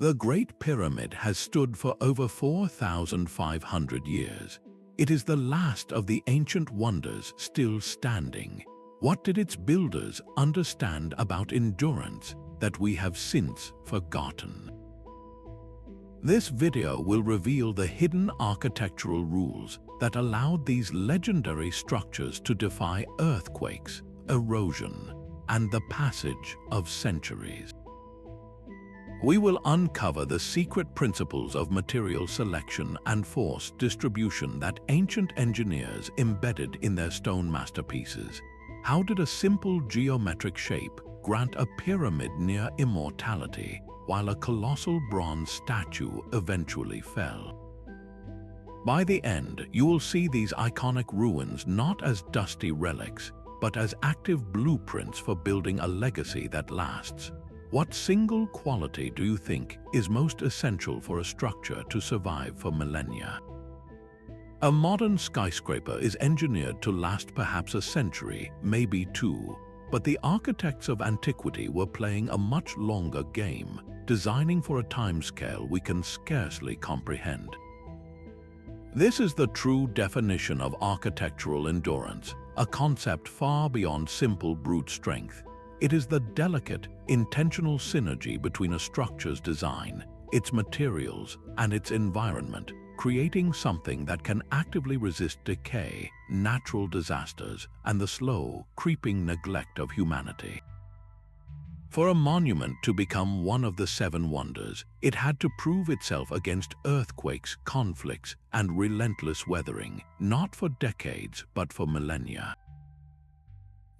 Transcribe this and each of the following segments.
The Great Pyramid has stood for over 4,500 years. It is the last of the ancient wonders still standing. What did its builders understand about endurance that we have since forgotten? This video will reveal the hidden architectural rules that allowed these legendary structures to defy earthquakes, erosion, and the passage of centuries. We will uncover the secret principles of material selection and force distribution that ancient engineers embedded in their stone masterpieces. How did a simple geometric shape grant a pyramid near immortality, while a colossal bronze statue eventually fell? By the end, you will see these iconic ruins not as dusty relics, but as active blueprints for building a legacy that lasts. What single quality do you think is most essential for a structure to survive for millennia? A modern skyscraper is engineered to last perhaps a century, maybe two, but the architects of antiquity were playing a much longer game, designing for a timescale we can scarcely comprehend. This is the true definition of architectural endurance, a concept far beyond simple brute strength. It is the delicate, intentional synergy between a structure's design, its materials, and its environment, creating something that can actively resist decay, natural disasters, and the slow, creeping neglect of humanity. For a monument to become one of the seven wonders, it had to prove itself against earthquakes, conflicts, and relentless weathering, not for decades, but for millennia.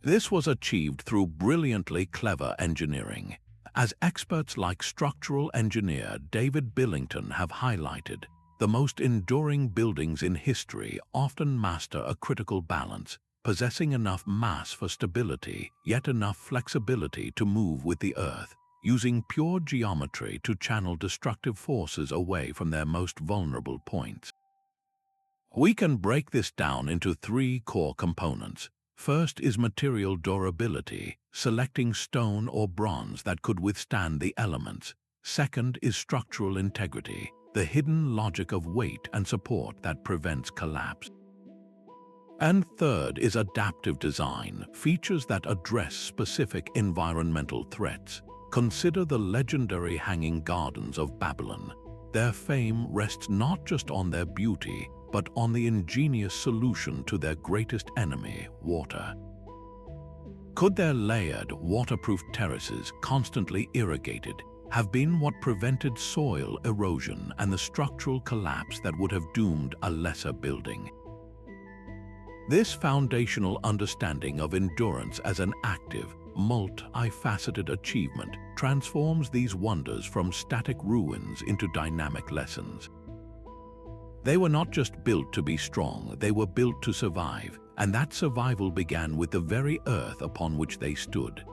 This was achieved through brilliantly clever engineering. As experts like structural engineer David Billington have highlighted, the most enduring buildings in history often master a critical balance, possessing enough mass for stability, yet enough flexibility to move with the earth, using pure geometry to channel destructive forces away from their most vulnerable points. We can break this down into three core components. First is material durability, selecting stone or bronze that could withstand the elements. Second is structural integrity, the hidden logic of weight and support that prevents collapse. And third is adaptive design, features that address specific environmental threats. Consider the legendary Hanging Gardens of Babylon. Their fame rests not just on their beauty, but on the ingenious solution to their greatest enemy, water. Could their layered, waterproof terraces, constantly irrigated, have been what prevented soil erosion and the structural collapse that would have doomed a lesser building? This foundational understanding of endurance as an active, multi-faceted achievement transforms these wonders from static ruins into dynamic lessons. They were not just built to be strong, they were built to survive, and that survival began with the very earth upon which they stood.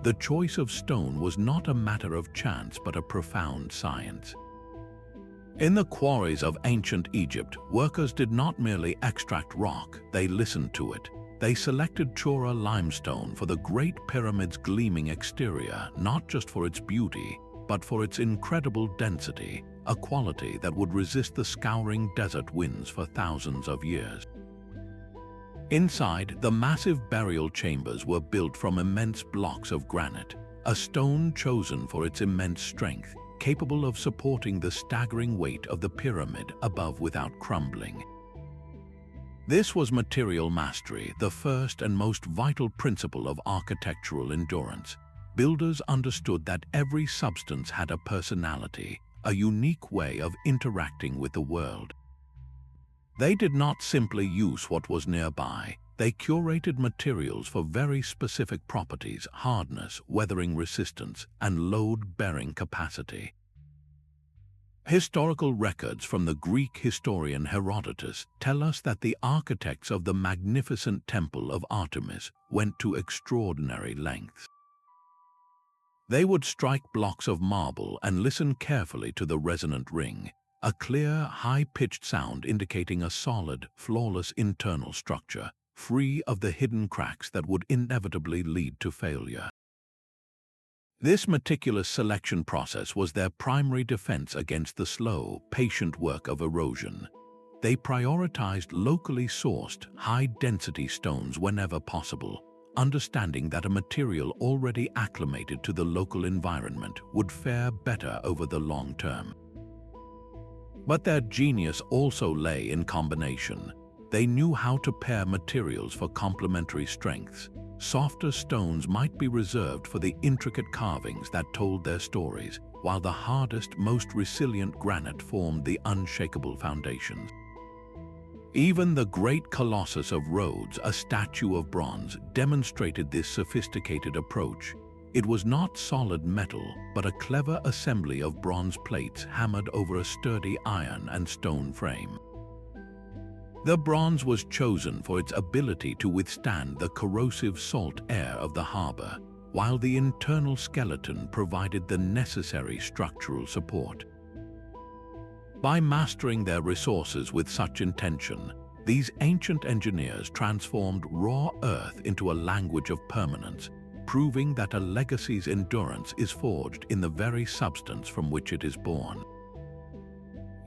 The choice of stone was not a matter of chance but a profound science. In the quarries of ancient Egypt, workers did not merely extract rock, they listened to it. They selected Chora limestone for the Great Pyramid's gleaming exterior, not just for its beauty, but for its incredible density, a quality that would resist the scouring desert winds for thousands of years. Inside, the massive burial chambers were built from immense blocks of granite, a stone chosen for its immense strength, capable of supporting the staggering weight of the pyramid above without crumbling. This was material mastery, the first and most vital principle of architectural endurance. Builders understood that every substance had a personality, a unique way of interacting with the world. They did not simply use what was nearby, they curated materials for very specific properties: hardness, weathering resistance, and load-bearing capacity. Historical records from the Greek historian Herodotus tell us that the architects of the magnificent temple of Artemis went to extraordinary lengths. They would strike blocks of marble and listen carefully to the resonant ring, a clear, high-pitched sound indicating a solid, flawless internal structure, free of the hidden cracks that would inevitably lead to failure. This meticulous selection process was their primary defense against the slow, patient work of erosion. They prioritized locally sourced, high-density stones whenever possible, understanding that a material already acclimated to the local environment would fare better over the long term. But their genius also lay in combination. They knew how to pair materials for complementary strengths. Softer stones might be reserved for the intricate carvings that told their stories, while the hardest, most resilient granite formed the unshakable foundations. Even the great Colossus of Rhodes, a statue of bronze, demonstrated this sophisticated approach. It was not solid metal, but a clever assembly of bronze plates hammered over a sturdy iron and stone frame. The bronze was chosen for its ability to withstand the corrosive salt air of the harbor, while the internal skeleton provided the necessary structural support. By mastering their resources with such intention, these ancient engineers transformed raw earth into a language of permanence, proving that a legacy's endurance is forged in the very substance from which it is born.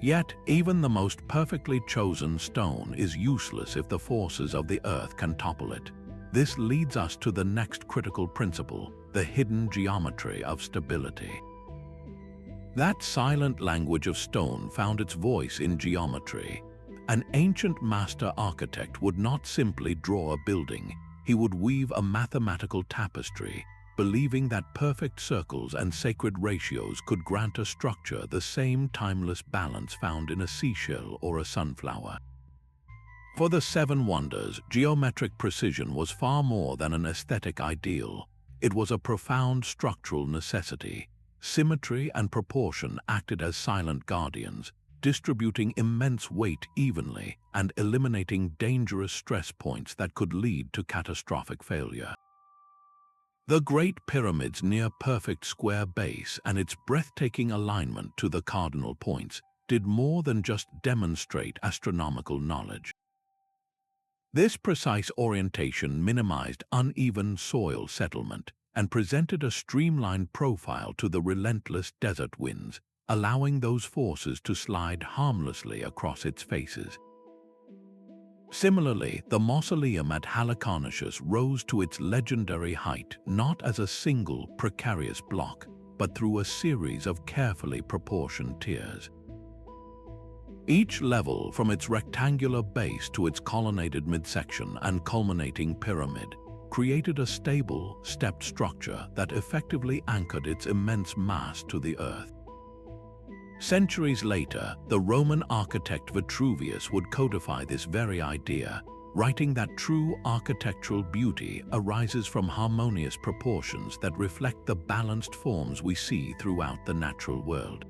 Yet, even the most perfectly chosen stone is useless if the forces of the earth can topple it. This leads us to the next critical principle, the hidden geometry of stability. That silent language of stone found its voice in geometry. An ancient master architect would not simply draw a building, he would weave a mathematical tapestry, believing that perfect circles and sacred ratios could grant a structure the same timeless balance found in a seashell or a sunflower. For the Seven Wonders, geometric precision was far more than an aesthetic ideal. It was a profound structural necessity. Symmetry and proportion acted as silent guardians, distributing immense weight evenly and eliminating dangerous stress points that could lead to catastrophic failure. The Great Pyramid's near-perfect square base and its breathtaking alignment to the cardinal points did more than just demonstrate astronomical knowledge. This precise orientation minimized uneven soil settlement and presented a streamlined profile to the relentless desert winds, allowing those forces to slide harmlessly across its faces. Similarly, the mausoleum at Halicarnassus rose to its legendary height not as a single precarious block, but through a series of carefully proportioned tiers. Each level, from its rectangular base to its colonnaded midsection and culminating pyramid, created a stable, stepped structure that effectively anchored its immense mass to the earth. Centuries later, the Roman architect Vitruvius would codify this very idea, writing that true architectural beauty arises from harmonious proportions that reflect the balanced forms we see throughout the natural world.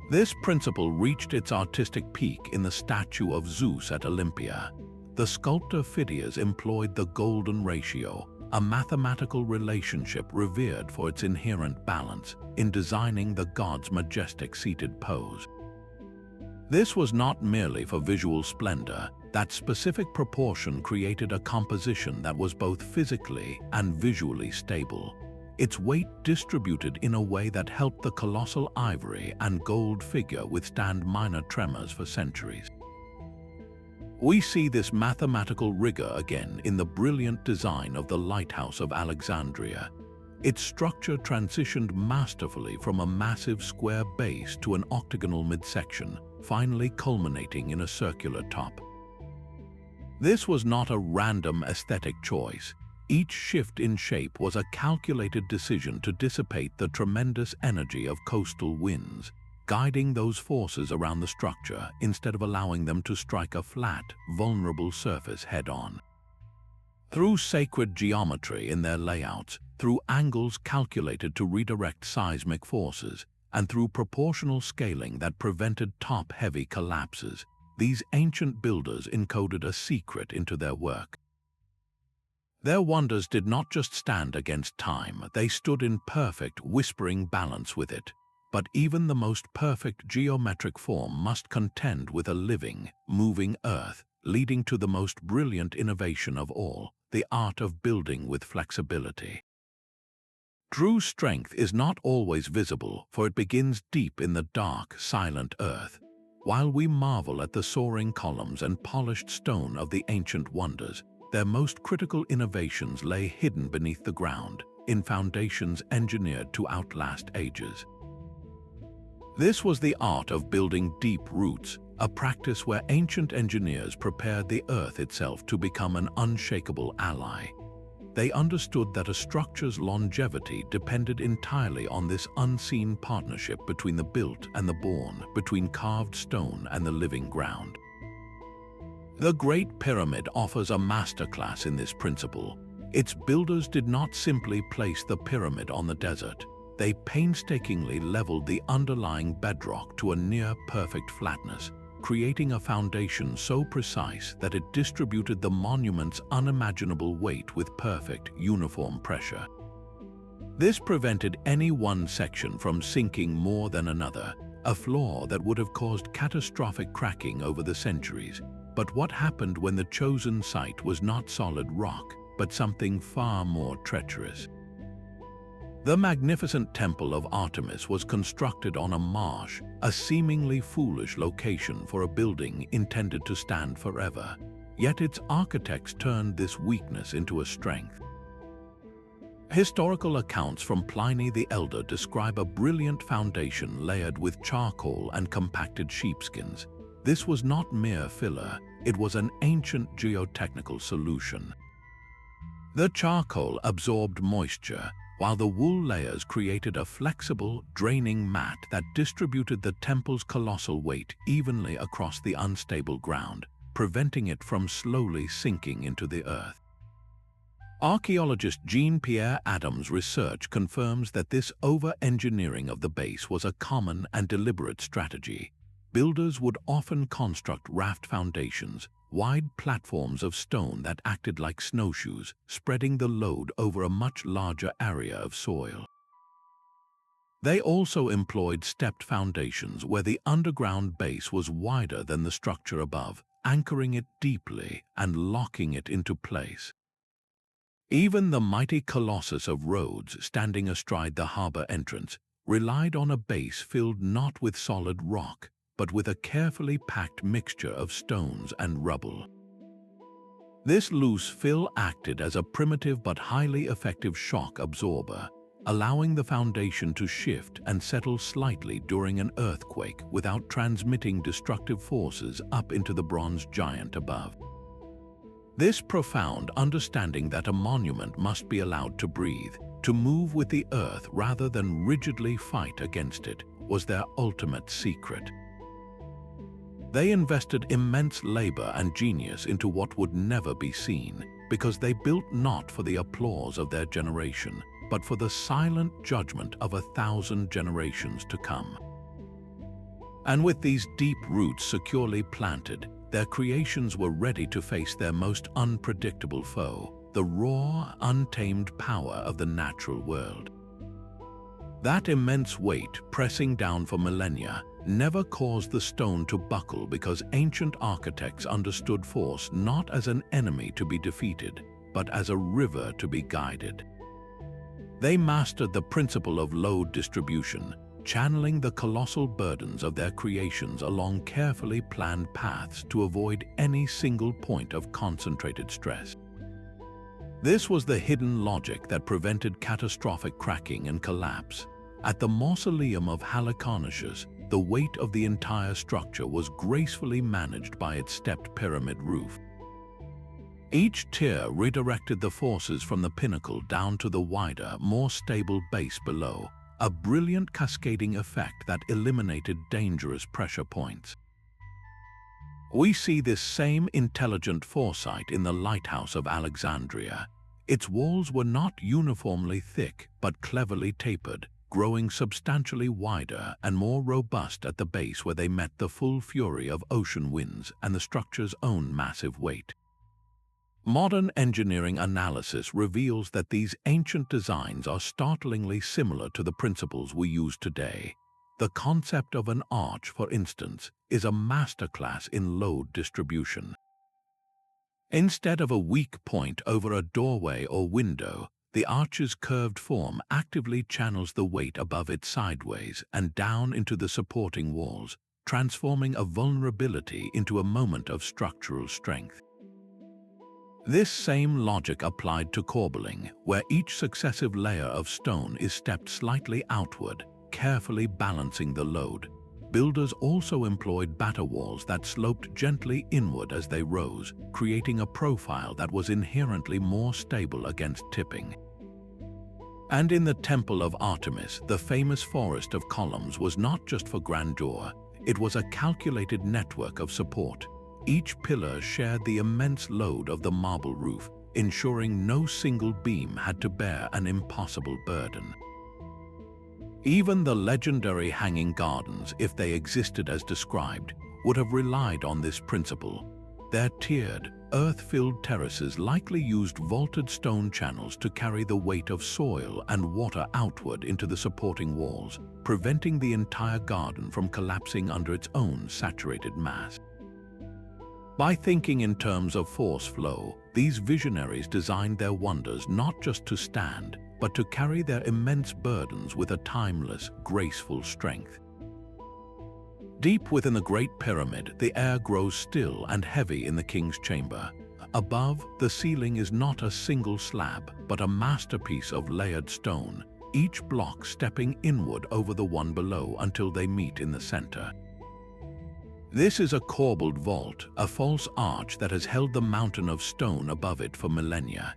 This principle reached its artistic peak in the statue of Zeus at Olympia. The sculptor Phidias employed the golden ratio, a mathematical relationship revered for its inherent balance, in designing the god's majestic seated pose. This was not merely for visual splendor. That specific proportion created a composition that was both physically and visually stable. Its weight distributed in a way that helped the colossal ivory and gold figure withstand minor tremors for centuries. We see this mathematical rigor again in the brilliant design of the Lighthouse of Alexandria. Its structure transitioned masterfully from a massive square base to an octagonal midsection, finally culminating in a circular top. This was not a random aesthetic choice. Each shift in shape was a calculated decision to dissipate the tremendous energy of coastal winds, guiding those forces around the structure instead of allowing them to strike a flat, vulnerable surface head-on. Through sacred geometry in their layouts, through angles calculated to redirect seismic forces, and through proportional scaling that prevented top-heavy collapses, these ancient builders encoded a secret into their work. Their wonders did not just stand against time, they stood in perfect, whispering balance with it. But even the most perfect geometric form must contend with a living, moving earth, leading to the most brilliant innovation of all, the art of building with flexibility. True strength is not always visible, for it begins deep in the dark, silent earth. While we marvel at the soaring columns and polished stone of the ancient wonders, their most critical innovations lay hidden beneath the ground, in foundations engineered to outlast ages. This was the art of building deep roots, a practice where ancient engineers prepared the earth itself to become an unshakable ally. They understood that a structure's longevity depended entirely on this unseen partnership between the built and the born, between carved stone and the living ground. The Great Pyramid offers a masterclass in this principle. Its builders did not simply place the pyramid on the desert. They painstakingly leveled the underlying bedrock to a near-perfect flatness, creating a foundation so precise that it distributed the monument's unimaginable weight with perfect, uniform pressure. This prevented any one section from sinking more than another, a flaw that would have caused catastrophic cracking over the centuries. But what happened when the chosen site was not solid rock, but something far more treacherous? The magnificent temple of Artemis was constructed on a marsh, a seemingly foolish location for a building intended to stand forever. Yet its architects turned this weakness into a strength. Historical accounts from Pliny the Elder describe a brilliant foundation layered with charcoal and compacted sheepskins. This was not mere filler, it was an ancient geotechnical solution. The charcoal absorbed moisture, while the wool layers created a flexible, draining mat that distributed the temple's colossal weight evenly across the unstable ground, preventing it from slowly sinking into the earth. Archaeologist Jean-Pierre Adams' research confirms that this over-engineering of the base was a common and deliberate strategy. Builders would often construct raft foundations, wide platforms of stone that acted like snowshoes, spreading the load over a much larger area of soil. They also employed stepped foundations where the underground base was wider than the structure above, anchoring it deeply and locking it into place. Even the mighty Colossus of Rhodes, standing astride the harbor entrance, relied on a base filled not with solid rock, but with a carefully packed mixture of stones and rubble. This loose fill acted as a primitive but highly effective shock absorber, allowing the foundation to shift and settle slightly during an earthquake without transmitting destructive forces up into the bronze giant above. This profound understanding that a monument must be allowed to breathe, to move with the earth rather than rigidly fight against it, was their ultimate secret. They invested immense labor and genius into what would never be seen, because they built not for the applause of their generation, but for the silent judgment of 1,000 generations to come. And with these deep roots securely planted, their creations were ready to face their most unpredictable foe, the raw, untamed power of the natural world. That immense weight, pressing down for millennia, never caused the stone to buckle because ancient architects understood force not as an enemy to be defeated, but as a river to be guided. They mastered the principle of load distribution, channeling the colossal burdens of their creations along carefully planned paths to avoid any single point of concentrated stress. This was the hidden logic that prevented catastrophic cracking and collapse. At the mausoleum of Halicarnassus, the weight of the entire structure was gracefully managed by its stepped pyramid roof. Each tier redirected the forces from the pinnacle down to the wider, more stable base below, a brilliant cascading effect that eliminated dangerous pressure points. We see this same intelligent foresight in the Lighthouse of Alexandria. Its walls were not uniformly thick, but cleverly tapered, growing substantially wider and more robust at the base where they met the full fury of ocean winds and the structure's own massive weight. Modern engineering analysis reveals that these ancient designs are startlingly similar to the principles we use today. The concept of an arch, for instance, is a masterclass in load distribution. Instead of a weak point over a doorway or window, The arch's curved form actively channels the weight above it sideways and down into the supporting walls, transforming a vulnerability into a moment of structural strength. This same logic applied to Corbeling, where each successive layer of stone is stepped slightly outward, carefully balancing the load. Builders also employed batter walls that sloped gently inward as they rose, creating a profile that was inherently more stable against tipping. And in the Temple of Artemis, the famous forest of columns was not just for grandeur, it was a calculated network of support. Each pillar shared the immense load of the marble roof, ensuring no single beam had to bear an impossible burden. Even the legendary hanging gardens, if they existed as described, would have relied on this principle. Their tiered, earth-filled terraces likely used vaulted stone channels to carry the weight of soil and water outward into the supporting walls, preventing the entire garden from collapsing under its own saturated mass. By thinking in terms of force flow, these visionaries designed their wonders not just to stand, but to carry their immense burdens with a timeless, graceful strength. Deep within the Great Pyramid, the air grows still and heavy in the king's chamber. Above, the ceiling is not a single slab, but a masterpiece of layered stone, each block stepping inward over the one below until they meet in the center. This is a corbelled vault, a false arch that has held the mountain of stone above it for millennia.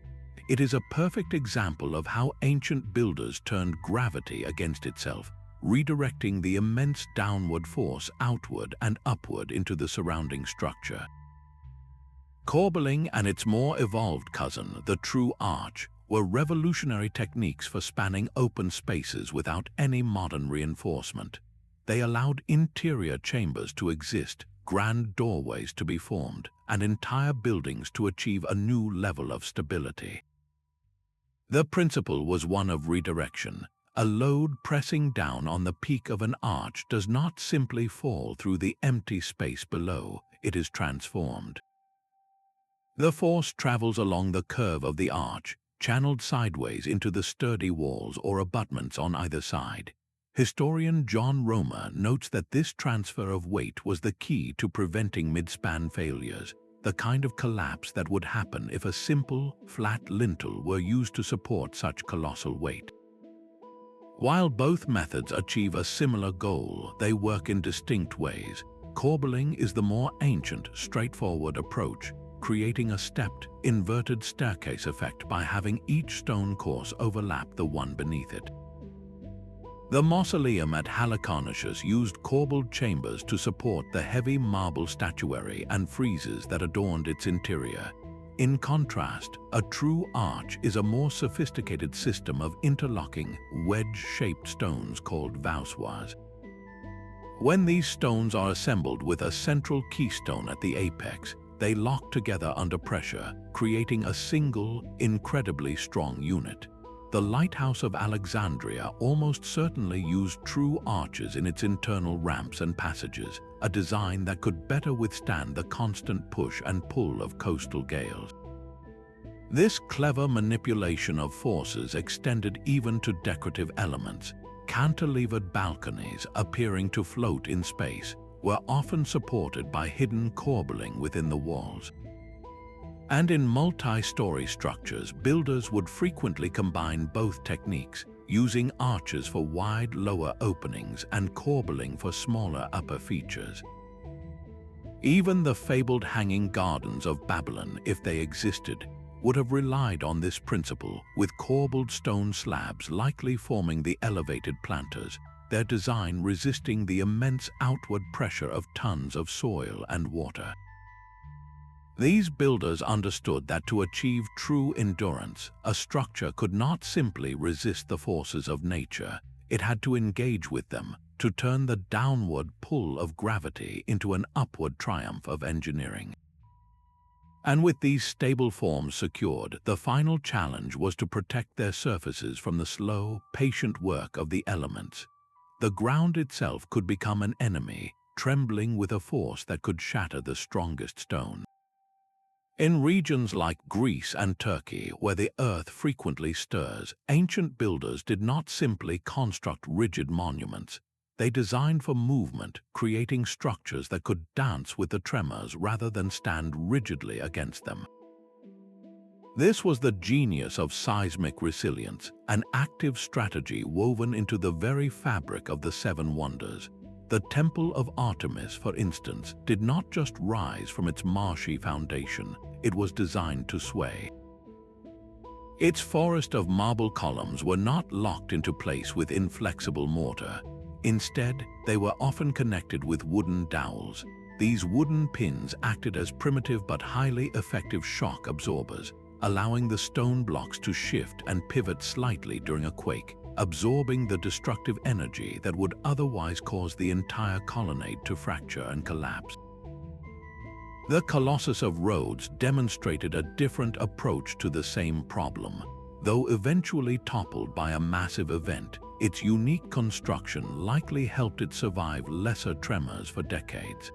It is a perfect example of how ancient builders turned gravity against itself, redirecting the immense downward force outward and upward into the surrounding structure. Corbeling and its more evolved cousin, the true arch, were revolutionary techniques for spanning open spaces without any modern reinforcement. They allowed interior chambers to exist, grand doorways to be formed, and entire buildings to achieve a new level of stability. The principle was one of redirection. A load pressing down on the peak of an arch does not simply fall through the empty space below, it is transformed. The force travels along the curve of the arch, channeled sideways into the sturdy walls or abutments on either side. Historian John Romer notes that this transfer of weight was the key to preventing mid-span failures, the kind of collapse that would happen if a simple, flat lintel were used to support such colossal weight. While both methods achieve a similar goal, they work in distinct ways. Corbeling is the more ancient, straightforward approach, creating a stepped, inverted staircase effect by having each stone course overlap the one beneath it. The mausoleum at Halicarnassus used corbelled chambers to support the heavy marble statuary and friezes that adorned its interior. In contrast, a true arch is a more sophisticated system of interlocking, wedge-shaped stones called voussoirs. When these stones are assembled with a central keystone at the apex, they lock together under pressure, creating a single, incredibly strong unit. The Lighthouse of Alexandria almost certainly used true arches in its internal ramps and passages, a design that could better withstand the constant push and pull of coastal gales. This clever manipulation of forces extended even to decorative elements. Cantilevered balconies appearing to float in space were often supported by hidden corbelling within the walls. And in multi-story structures, builders would frequently combine both techniques, using arches for wide lower openings and corbelling for smaller upper features. Even the fabled hanging gardens of Babylon, if they existed, would have relied on this principle, with corbelled stone slabs likely forming the elevated planters, their design resisting the immense outward pressure of tons of soil and water. These builders understood that to achieve true endurance, a structure could not simply resist the forces of nature. It had to engage with them, to turn the downward pull of gravity into an upward triumph of engineering. And with these stable forms secured, the final challenge was to protect their surfaces from the slow, patient work of the elements. The ground itself could become an enemy, trembling with a force that could shatter the strongest stone. In regions like Greece and Turkey, where the earth frequently stirs, ancient builders did not simply construct rigid monuments. They designed for movement, creating structures that could dance with the tremors rather than stand rigidly against them. This was the genius of seismic resilience, an active strategy woven into the very fabric of the Seven Wonders. The Temple of Artemis, for instance, did not just rise from its marshy foundation, it was designed to sway. Its forest of marble columns were not locked into place with inflexible mortar. Instead, they were often connected with wooden dowels. These wooden pins acted as primitive but highly effective shock absorbers, allowing the stone blocks to shift and pivot slightly during a quake, absorbing the destructive energy that would otherwise cause the entire colonnade to fracture and collapse. The Colossus of Rhodes demonstrated a different approach to the same problem. Though eventually toppled by a massive event, its unique construction likely helped it survive lesser tremors for decades.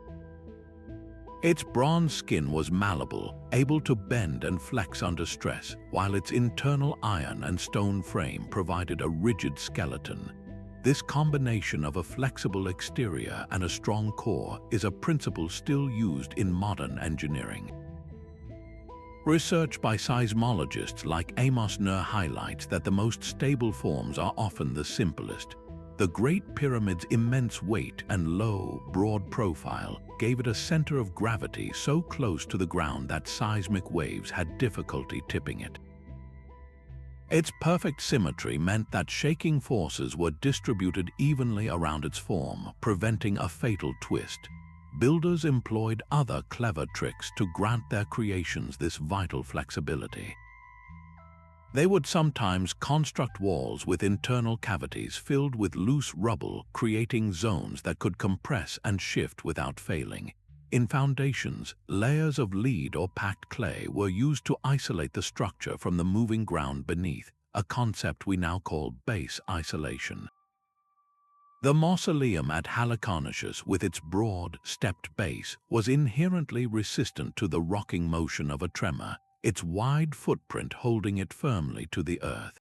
Its bronze skin was malleable, able to bend and flex under stress, while its internal iron and stone frame provided a rigid skeleton. This combination of a flexible exterior and a strong core is a principle still used in modern engineering. Research by seismologists like Amos Nur highlights that the most stable forms are often the simplest. The Great Pyramid's immense weight and low, broad profile gave it a center of gravity so close to the ground that seismic waves had difficulty tipping it. Its perfect symmetry meant that shaking forces were distributed evenly around its form, preventing a fatal twist. Builders employed other clever tricks to grant their creations this vital flexibility. They would sometimes construct walls with internal cavities filled with loose rubble, creating zones that could compress and shift without failing. In foundations, layers of lead or packed clay were used to isolate the structure from the moving ground beneath, a concept we now call base isolation. The mausoleum at Halicarnassus, with its broad, stepped base, was inherently resistant to the rocking motion of a tremor, its wide footprint holding it firmly to the earth.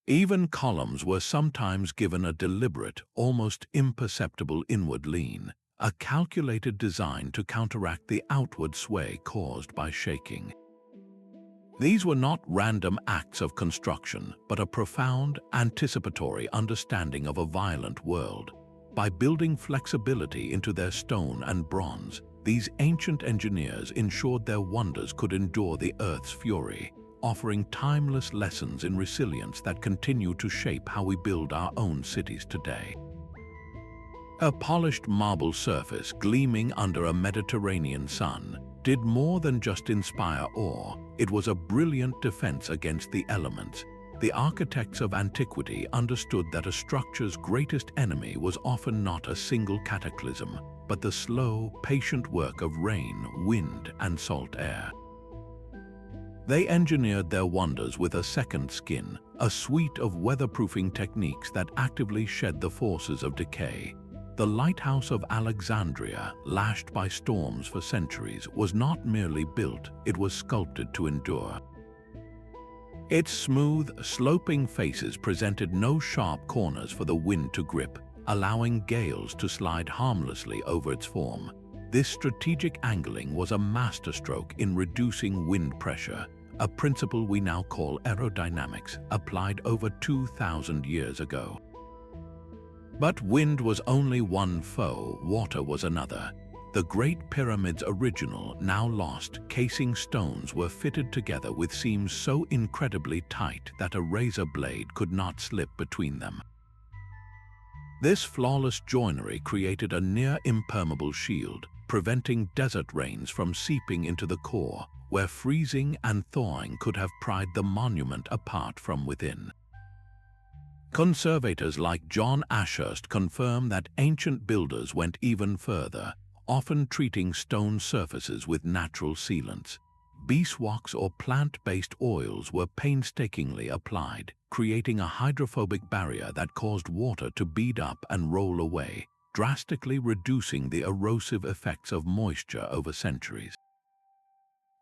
Even columns were sometimes given a deliberate, almost imperceptible inward lean, a calculated design to counteract the outward sway caused by shaking. These were not random acts of construction, but a profound, anticipatory understanding of a violent world. By building flexibility into their stone and bronze, these ancient engineers ensured their wonders could endure the Earth's fury, offering timeless lessons in resilience that continue to shape how we build our own cities today. A polished marble surface gleaming under a Mediterranean sun did more than just inspire awe. It was a brilliant defense against the elements. The architects of antiquity understood that a structure's greatest enemy was often not a single cataclysm, but the slow, patient work of rain, wind, and salt air. They engineered their wonders with a second skin, a suite of weatherproofing techniques that actively shed the forces of decay. The lighthouse of Alexandria, lashed by storms for centuries, was not merely built, it was sculpted to endure. Its smooth, sloping faces presented no sharp corners for the wind to grip, allowing gales to slide harmlessly over its form. This strategic angling was a masterstroke in reducing wind pressure, a principle we now call aerodynamics, applied over 2,000 years ago. But wind was only one foe, water was another. The Great Pyramid's original, now lost, casing stones were fitted together with seams so incredibly tight that a razor blade could not slip between them. This flawless joinery created a near-impermeable shield, preventing desert rains from seeping into the core, where freezing and thawing could have pried the monument apart from within. Conservators like John Ashurst confirm that ancient builders went even further, often treating stone surfaces with natural sealants. Beeswax or plant-based oils were painstakingly applied, creating a hydrophobic barrier that caused water to bead up and roll away, drastically reducing the erosive effects of moisture over centuries.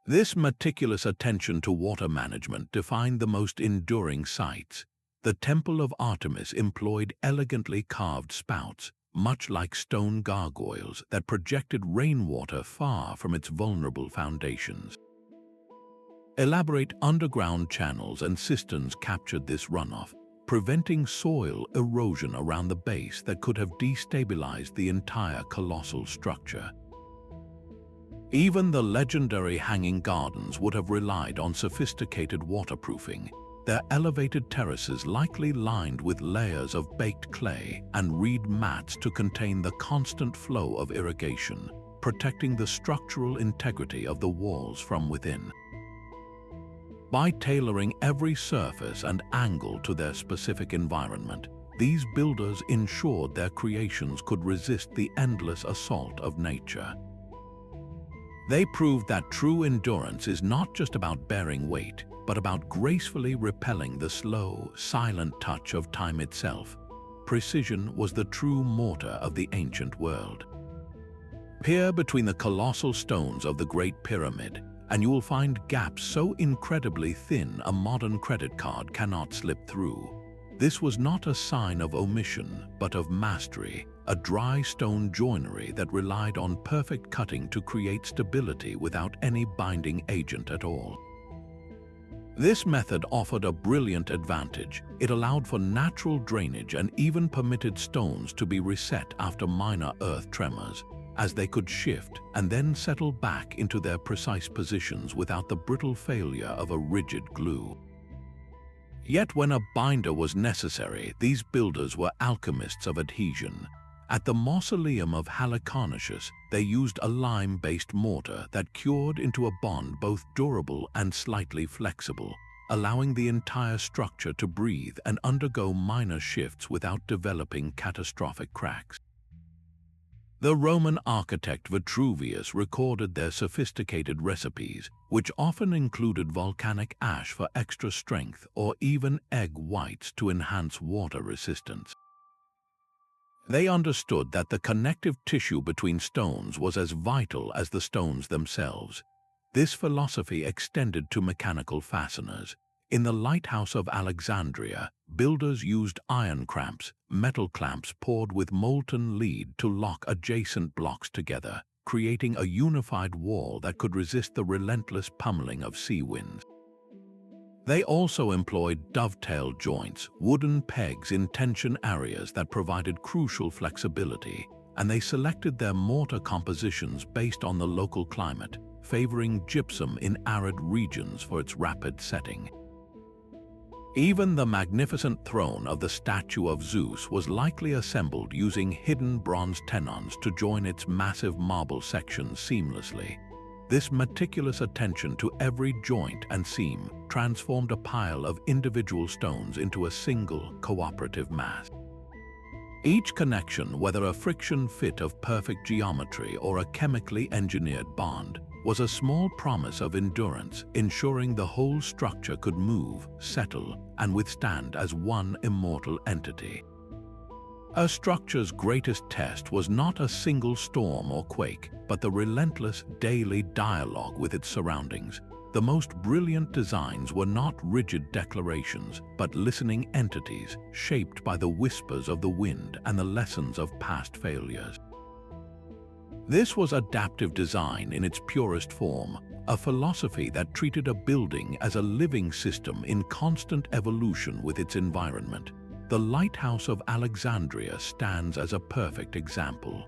This meticulous attention to water management defined the most enduring sites. The Temple of Artemis employed elegantly carved spouts, much like stone gargoyles that projected rainwater far from its vulnerable foundations. Elaborate underground channels and cisterns captured this runoff, preventing soil erosion around the base that could have destabilized the entire colossal structure. Even the legendary hanging gardens would have relied on sophisticated waterproofing, their elevated terraces likely lined with layers of baked clay and reed mats to contain the constant flow of irrigation, protecting the structural integrity of the walls from within. By tailoring every surface and angle to their specific environment, these builders ensured their creations could resist the endless assault of nature. They proved that true endurance is not just about bearing weight, but about gracefully repelling the slow, silent touch of time itself. Precision was the true mortar of the ancient world. Peer between the colossal stones of the Great Pyramid, and you will find gaps so incredibly thin a modern credit card cannot slip through. This was not a sign of omission, but of mastery, a dry stone joinery that relied on perfect cutting to create stability without any binding agent at all. This method offered a brilliant advantage. It allowed for natural drainage and even permitted stones to be reset after minor earth tremors, as they could shift and then settle back into their precise positions without the brittle failure of a rigid glue. Yet when a binder was necessary, these builders were alchemists of adhesion. At the mausoleum of Halicarnassus, they used a lime-based mortar that cured into a bond both durable and slightly flexible, allowing the entire structure to breathe and undergo minor shifts without developing catastrophic cracks. The Roman architect Vitruvius recorded their sophisticated recipes, which often included volcanic ash for extra strength or even egg whites to enhance water resistance. They understood that the connective tissue between stones was as vital as the stones themselves. This philosophy extended to mechanical fasteners. In the lighthouse of Alexandria, builders used iron clamps, metal clamps poured with molten lead to lock adjacent blocks together, creating a unified wall that could resist the relentless pummeling of sea winds. They also employed dovetail joints, wooden pegs in tension areas that provided crucial flexibility, and they selected their mortar compositions based on the local climate, favoring gypsum in arid regions for its rapid setting. Even the magnificent throne of the statue of Zeus was likely assembled using hidden bronze tenons to join its massive marble sections seamlessly. This meticulous attention to every joint and seam transformed a pile of individual stones into a single, cooperative mass. Each connection, whether a friction fit of perfect geometry or a chemically engineered bond, was a small promise of endurance, ensuring the whole structure could move, settle, and withstand as one immortal entity. A structure's greatest test was not a single storm or quake, but the relentless daily dialogue with its surroundings. The most brilliant designs were not rigid declarations, but listening entities shaped by the whispers of the wind and the lessons of past failures. This was adaptive design in its purest form, a philosophy that treated a building as a living system in constant evolution with its environment. The Lighthouse of Alexandria stands as a perfect example.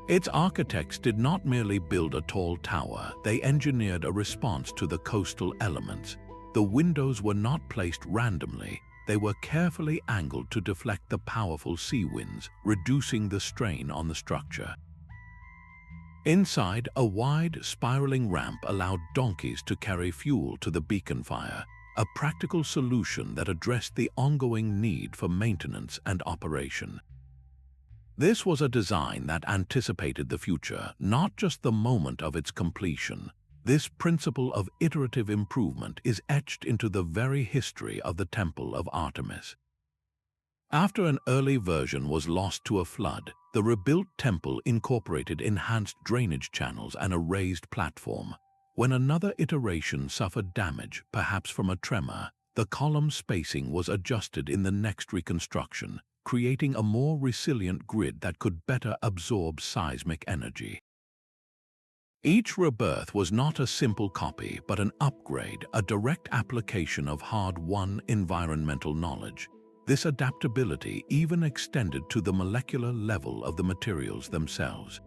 Its architects did not merely build a tall tower, they engineered a response to the coastal elements. The windows were not placed randomly, they were carefully angled to deflect the powerful sea winds, reducing the strain on the structure. Inside, a wide, spiraling ramp allowed donkeys to carry fuel to the beacon fire, a practical solution that addressed the ongoing need for maintenance and operation. This was a design that anticipated the future, not just the moment of its completion. This principle of iterative improvement is etched into the very history of the Temple of Artemis. After an early version was lost to a flood, the rebuilt temple incorporated enhanced drainage channels and a raised platform. When another iteration suffered damage, perhaps from a tremor, the column spacing was adjusted in the next reconstruction, creating a more resilient grid that could better absorb seismic energy. Each rebirth was not a simple copy, but an upgrade, a direct application of hard-won environmental knowledge. This adaptability even extended to the molecular level of the materials themselves.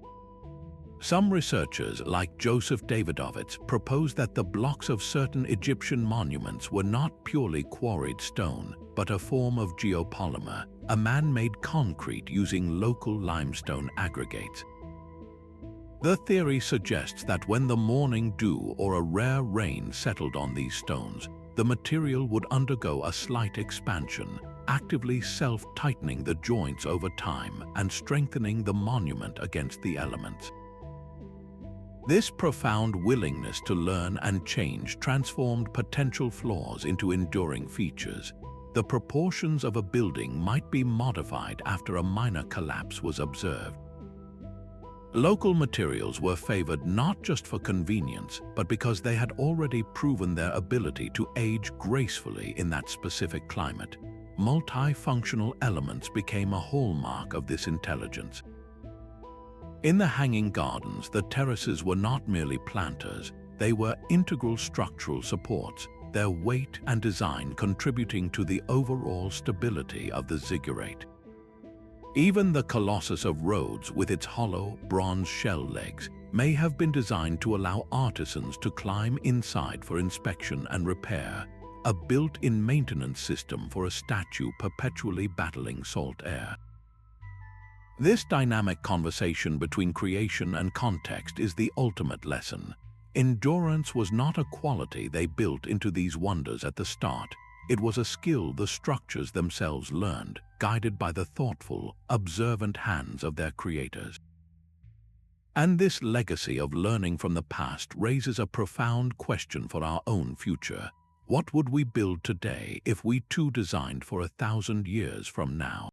Some researchers, like Joseph Davidovitz, propose that the blocks of certain Egyptian monuments were not purely quarried stone, but a form of geopolymer, a man-made concrete using local limestone aggregates. The theory suggests that when the morning dew or a rare rain settled on these stones, the material would undergo a slight expansion, actively self-tightening the joints over time and strengthening the monument against the elements. This profound willingness to learn and change transformed potential flaws into enduring features. The proportions of a building might be modified after a minor collapse was observed. Local materials were favored not just for convenience, but because they had already proven their ability to age gracefully in that specific climate. Multifunctional elements became a hallmark of this intelligence. In the hanging gardens, the terraces were not merely planters, they were integral structural supports, their weight and design contributing to the overall stability of the ziggurat. Even the Colossus of Rhodes, with its hollow, bronze shell legs, may have been designed to allow artisans to climb inside for inspection and repair, a built-in maintenance system for a statue perpetually battling salt air. This dynamic conversation between creation and context is the ultimate lesson. Endurance was not a quality they built into these wonders at the start. It was a skill the structures themselves learned, guided by the thoughtful, observant hands of their creators. And this legacy of learning from the past raises a profound question for our own future. What would we build today if we too designed for 1,000 years from now?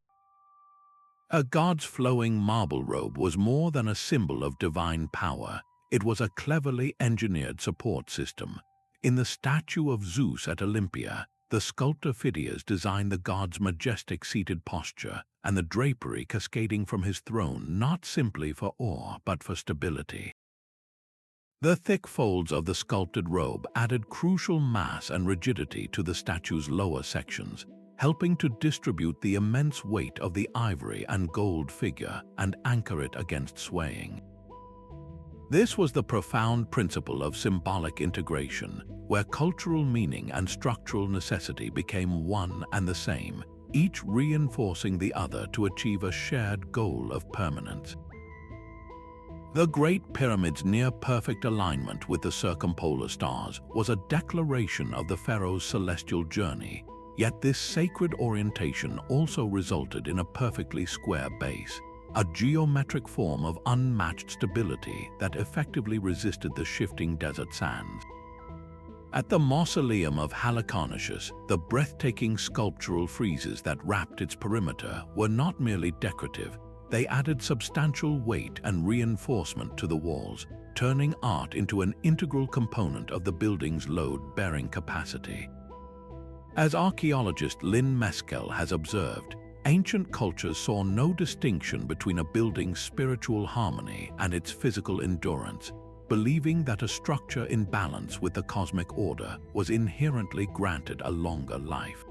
A god's flowing marble robe was more than a symbol of divine power. It was a cleverly engineered support system. In the statue of Zeus at Olympia, the sculptor Phidias designed the god's majestic seated posture and the drapery cascading from his throne not simply for awe but for stability. The thick folds of the sculpted robe added crucial mass and rigidity to the statue's lower sections, helping to distribute the immense weight of the ivory and gold figure and anchor it against swaying. This was the profound principle of symbolic integration, where cultural meaning and structural necessity became one and the same, each reinforcing the other to achieve a shared goal of permanence. The Great Pyramid's near-perfect alignment with the circumpolar stars was a declaration of the pharaoh's celestial journey, yet this sacred orientation also resulted in a perfectly square base, a geometric form of unmatched stability that effectively resisted the shifting desert sands. At the mausoleum of Halicarnassus, the breathtaking sculptural friezes that wrapped its perimeter were not merely decorative, they added substantial weight and reinforcement to the walls, turning art into an integral component of the building's load-bearing capacity. As archaeologist Lynn Meskel has observed, ancient cultures saw no distinction between a building's spiritual harmony and its physical endurance, believing that a structure in balance with the cosmic order was inherently granted a longer life.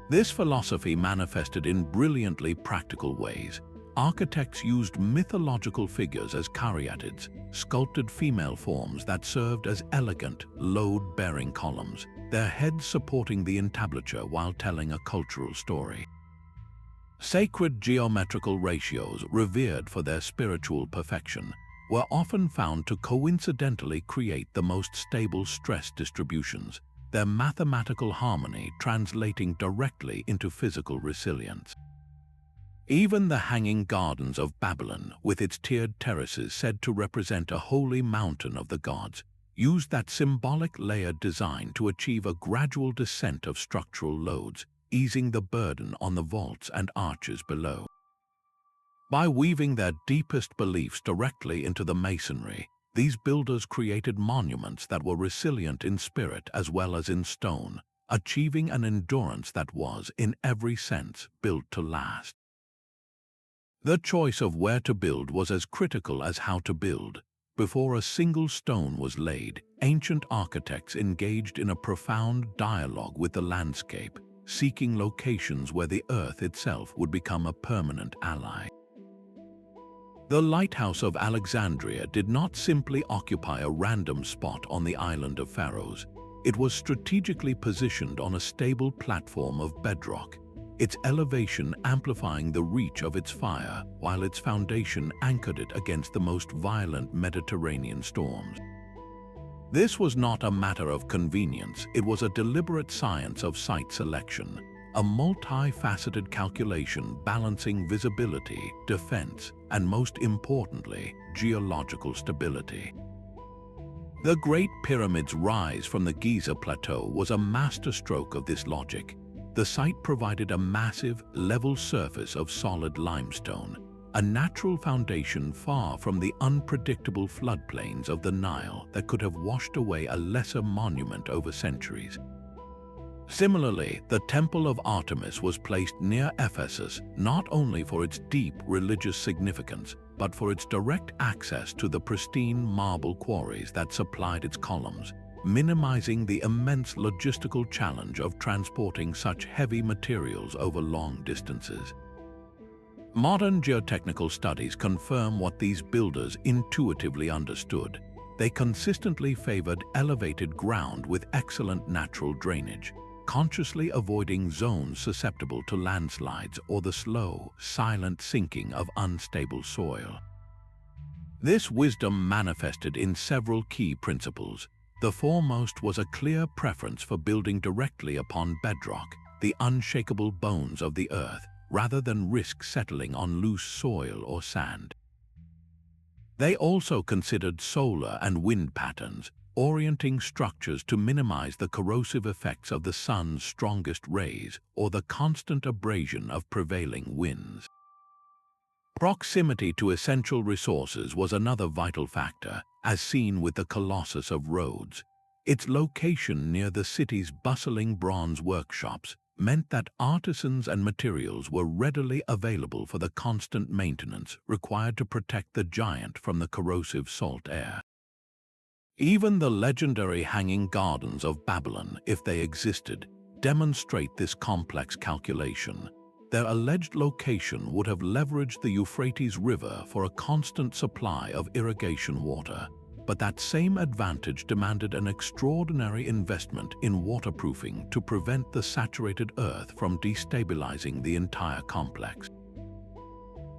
This philosophy manifested in brilliantly practical ways. Architects used mythological figures as caryatids, sculpted female forms that served as elegant, load-bearing columns, their heads supporting the entablature while telling a cultural story. Sacred geometrical ratios, revered for their spiritual perfection, were often found to coincidentally create the most stable stress distributions, their mathematical harmony translating directly into physical resilience. Even the Hanging Gardens of Babylon, with its tiered terraces said to represent a holy mountain of the gods, used that symbolic layered design to achieve a gradual descent of structural loads, easing the burden on the vaults and arches below. By weaving their deepest beliefs directly into the masonry, These builders created monuments that were resilient in spirit as well as in stone, achieving an endurance that was, in every sense, built to last. The choice of where to build was as critical as how to build. Before a single stone was laid, ancient architects engaged in a profound dialogue with the landscape, seeking locations where the earth itself would become a permanent ally. The lighthouse of Alexandria did not simply occupy a random spot on the island of Pharos. It was strategically positioned on a stable platform of bedrock, its elevation amplifying the reach of its fire, while its foundation anchored it against the most violent Mediterranean storms. This was not a matter of convenience, it was a deliberate science of site selection, a multifaceted calculation balancing visibility, defense, and most importantly, geological stability. The Great Pyramid's rise from the Giza Plateau was a masterstroke of this logic. The site provided a massive, level surface of solid limestone, a natural foundation far from the unpredictable floodplains of the Nile that could have washed away a lesser monument over centuries. Similarly, the Temple of Artemis was placed near Ephesus not only for its deep religious significance, but for its direct access to the pristine marble quarries that supplied its columns, minimizing the immense logistical challenge of transporting such heavy materials over long distances. Modern geotechnical studies confirm what these builders intuitively understood. They consistently favored elevated ground with excellent natural drainage, consciously avoiding zones susceptible to landslides or the slow, silent sinking of unstable soil. This wisdom manifested in several key principles. The foremost was a clear preference for building directly upon bedrock, the unshakable bones of the earth, rather than risk settling on loose soil or sand. They also considered solar and wind patterns, orienting structures to minimize the corrosive effects of the sun's strongest rays or the constant abrasion of prevailing winds. Proximity to essential resources was another vital factor, as seen with the Colossus of Rhodes. Its location near the city's bustling bronze workshops meant that artisans and materials were readily available for the constant maintenance required to protect the giant from the corrosive salt air. Even the legendary Hanging Gardens of Babylon, if they existed, demonstrate this complex calculation. Their alleged location would have leveraged the Euphrates River for a constant supply of irrigation water, but that same advantage demanded an extraordinary investment in waterproofing to prevent the saturated earth from destabilizing the entire complex.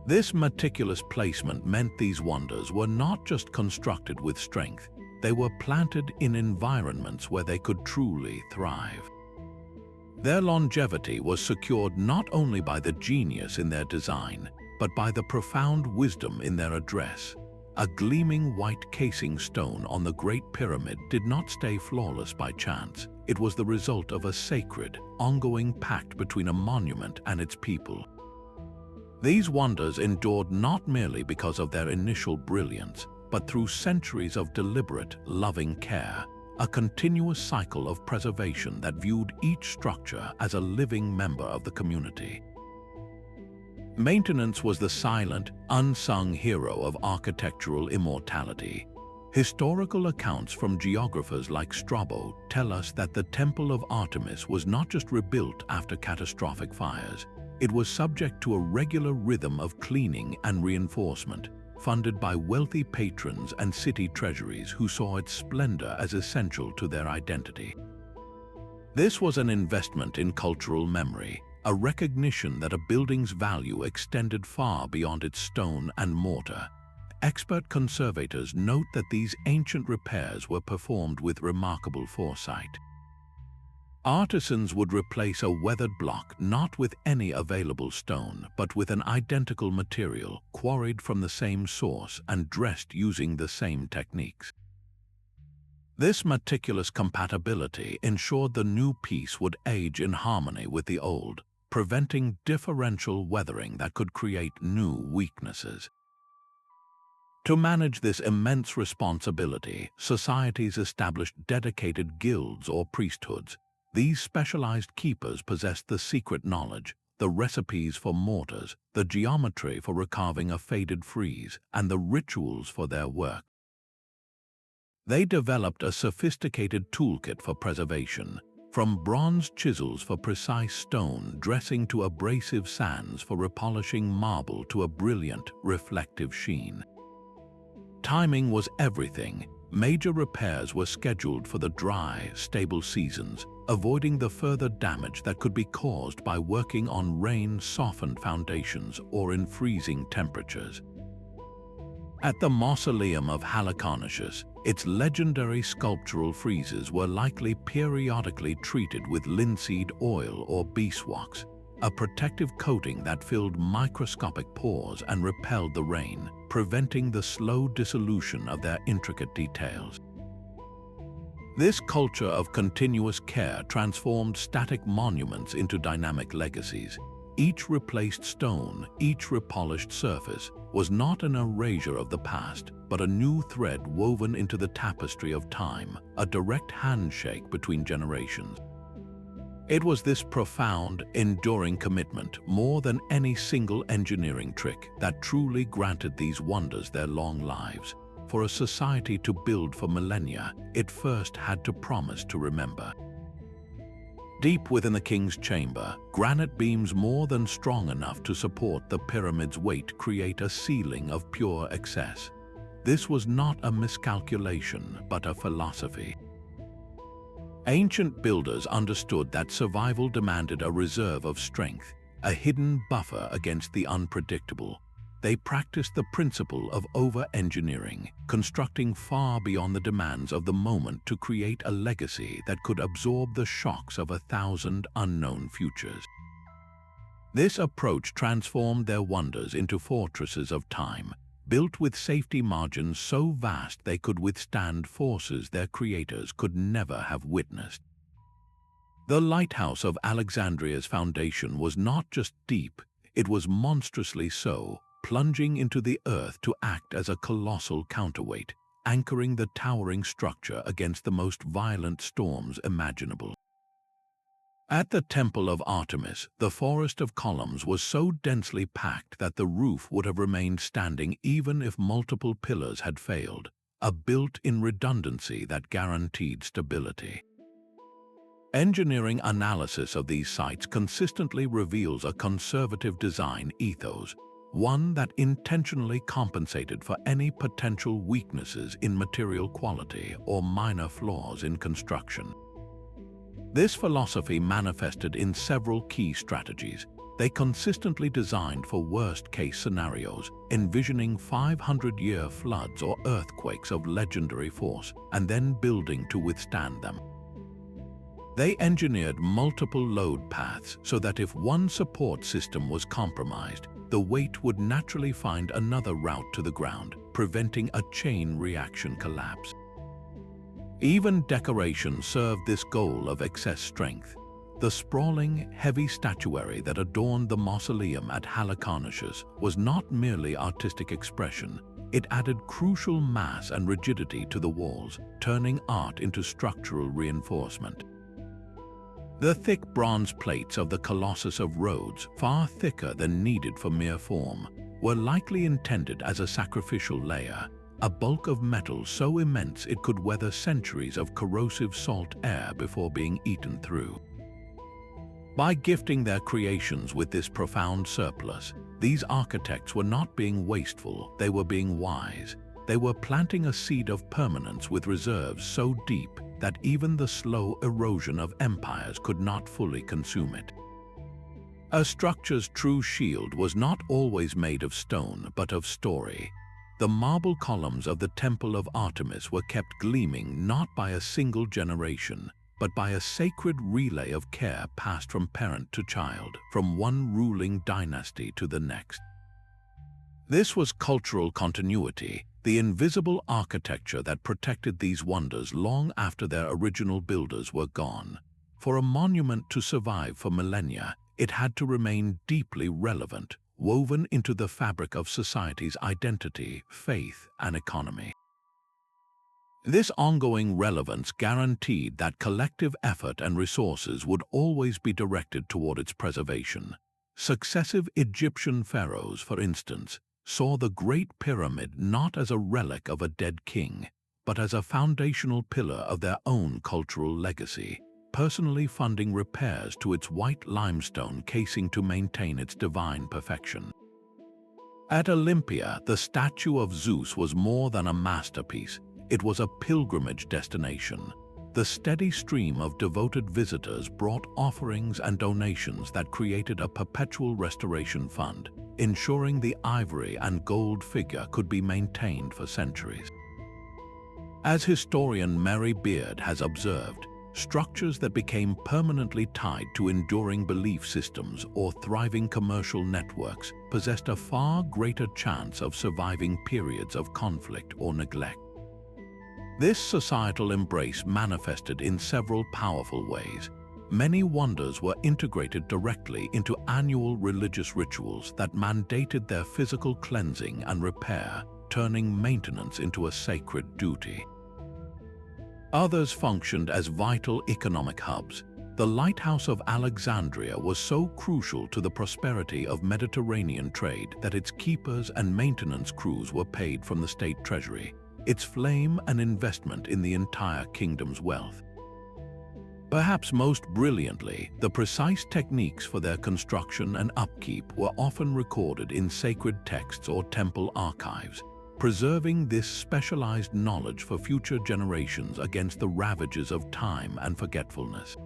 This meticulous placement meant these wonders were not just constructed with strength, they were planted in environments where they could truly thrive. Their longevity was secured not only by the genius in their design, but by the profound wisdom in their address. A gleaming white casing stone on the Great Pyramid did not stay flawless by chance. It was the result of a sacred, ongoing pact between a monument and its people. These wonders endured not merely because of their initial brilliance, but through centuries of deliberate, loving care, a continuous cycle of preservation that viewed each structure as a living member of the community. Maintenance was the silent, unsung hero of architectural immortality. Historical accounts from geographers like Strabo tell us that the Temple of Artemis was not just rebuilt after catastrophic fires, it was subject to a regular rhythm of cleaning and reinforcement, funded by wealthy patrons and city treasuries who saw its splendor as essential to their identity. This was an investment in cultural memory, a recognition that a building's value extended far beyond its stone and mortar. Expert conservators note that these ancient repairs were performed with remarkable foresight. Artisans would replace a weathered block not with any available stone, but with an identical material, quarried from the same source and dressed using the same techniques. This meticulous compatibility ensured the new piece would age in harmony with the old, preventing differential weathering that could create new weaknesses. To manage this immense responsibility, societies established dedicated guilds or priesthoods. These specialized keepers possessed the secret knowledge, the recipes for mortars, the geometry for recarving a faded frieze, and the rituals for their work. They developed a sophisticated toolkit for preservation, from bronze chisels for precise stone dressing to abrasive sands for repolishing marble to a brilliant, reflective sheen. Timing was everything. Major repairs were scheduled for the dry, stable seasons, avoiding the further damage that could be caused by working on rain-softened foundations or in freezing temperatures. At the mausoleum of Halicarnassus, its legendary sculptural friezes were likely periodically treated with linseed oil or beeswax, a protective coating that filled microscopic pores and repelled the rain, preventing the slow dissolution of their intricate details. This culture of continuous care transformed static monuments into dynamic legacies. Each replaced stone, each repolished surface, was not an erasure of the past, but a new thread woven into the tapestry of time, a direct handshake between generations. It was this profound, enduring commitment, more than any single engineering trick, that truly granted these wonders their long lives. For a society to build for millennia, it first had to promise to remember. Deep within the king's chamber, granite beams more than strong enough to support the pyramid's weight create a ceiling of pure excess. This was not a miscalculation, but a philosophy. Ancient builders understood that survival demanded a reserve of strength, a hidden buffer against the unpredictable. They practiced the principle of over-engineering, constructing far beyond the demands of the moment to create a legacy that could absorb the shocks of 1,000 unknown futures. This approach transformed their wonders into fortresses of time, built with safety margins so vast they could withstand forces their creators could never have witnessed. The lighthouse of Alexandria's foundation was not just deep, it was monstrously so, plunging into the earth to act as a colossal counterweight, anchoring the towering structure against the most violent storms imaginable. At the Temple of Artemis, the forest of columns was so densely packed that the roof would have remained standing even if multiple pillars had failed, a built-in redundancy that guaranteed stability. Engineering analysis of these sites consistently reveals a conservative design ethos, one that intentionally compensated for any potential weaknesses in material quality or minor flaws in construction. This philosophy manifested in several key strategies. They consistently designed for worst-case scenarios, envisioning 500-year floods or earthquakes of legendary force, and then building to withstand them. They engineered multiple load paths so that if one support system was compromised, the weight would naturally find another route to the ground, preventing a chain reaction collapse. Even decoration served this goal of excess strength. The sprawling, heavy statuary that adorned the mausoleum at Halicarnassus was not merely artistic expression, it added crucial mass and rigidity to the walls, turning art into structural reinforcement. The thick bronze plates of the Colossus of Rhodes, far thicker than needed for mere form, were likely intended as a sacrificial layer, a bulk of metal so immense it could weather centuries of corrosive salt air before being eaten through. By gifting their creations with this profound surplus, these architects were not being wasteful, they were being wise. They were planting a seed of permanence with reserves so deep that even the slow erosion of empires could not fully consume it. A structure's true shield was not always made of stone, but of story. The marble columns of the Temple of Artemis were kept gleaming not by a single generation, but by a sacred relay of care passed from parent to child, from one ruling dynasty to the next. This was cultural continuity, the invisible architecture that protected these wonders long after their original builders were gone. For a monument to survive for millennia, it had to remain deeply relevant, woven into the fabric of society's identity, faith, and economy. This ongoing relevance guaranteed that collective effort and resources would always be directed toward its preservation. Successive Egyptian pharaohs, for instance, saw the Great Pyramid not as a relic of a dead king, but as a foundational pillar of their own cultural legacy, personally funding repairs to its white limestone casing to maintain its divine perfection. At Olympia, the statue of Zeus was more than a masterpiece. It was a pilgrimage destination. The steady stream of devoted visitors brought offerings and donations that created a perpetual restoration fund, ensuring the ivory and gold figure could be maintained for centuries. As historian Mary Beard has observed, structures that became permanently tied to enduring belief systems or thriving commercial networks possessed a far greater chance of surviving periods of conflict or neglect. This societal embrace manifested in several powerful ways. Many wonders were integrated directly into annual religious rituals that mandated their physical cleansing and repair, turning maintenance into a sacred duty. Others functioned as vital economic hubs. The Lighthouse of Alexandria was so crucial to the prosperity of Mediterranean trade that its keepers and maintenance crews were paid from the state treasury, its flame an investment in the entire kingdom's wealth. Perhaps most brilliantly, the precise techniques for their construction and upkeep were often recorded in sacred texts or temple archives, preserving this specialized knowledge for future generations against the ravages of time and forgetfulness.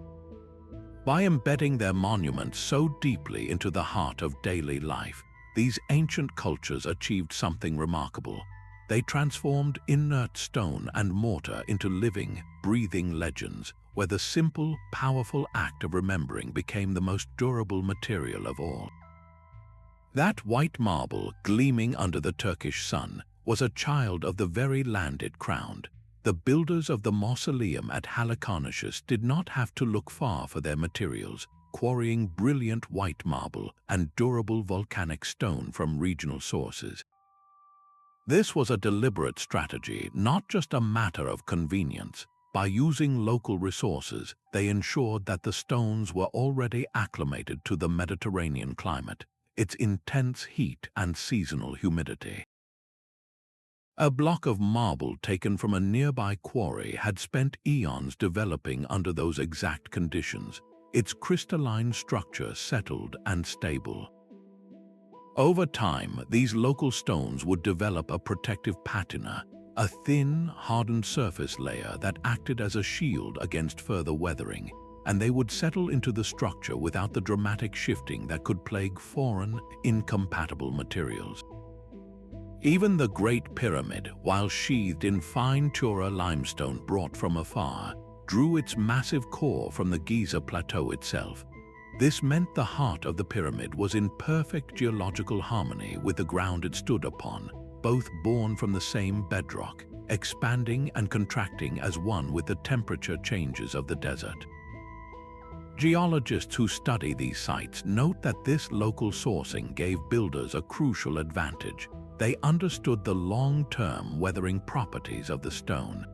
By embedding their monuments so deeply into the heart of daily life, these ancient cultures achieved something remarkable. They transformed inert stone and mortar into living, breathing legends, where the simple, powerful act of remembering became the most durable material of all. That white marble, gleaming under the Turkish sun, was a child of the very land it crowned. The builders of the mausoleum at Halicarnassus did not have to look far for their materials, quarrying brilliant white marble and durable volcanic stone from regional sources. This was a deliberate strategy, not just a matter of convenience. By using local resources, they ensured that the stones were already acclimated to the Mediterranean climate, its intense heat and seasonal humidity. A block of marble taken from a nearby quarry had spent eons developing under those exact conditions, its crystalline structure settled and stable. Over time, these local stones would develop a protective patina, a thin, hardened surface layer that acted as a shield against further weathering, and they would settle into the structure without the dramatic shifting that could plague foreign, incompatible materials. Even the Great Pyramid, while sheathed in fine Tura limestone brought from afar, drew its massive core from the Giza Plateau itself. This meant the heart of the pyramid was in perfect geological harmony with the ground it stood upon, both born from the same bedrock, expanding and contracting as one with the temperature changes of the desert. Geologists who study these sites note that this local sourcing gave builders a crucial advantage. They understood the long-term weathering properties of the stone.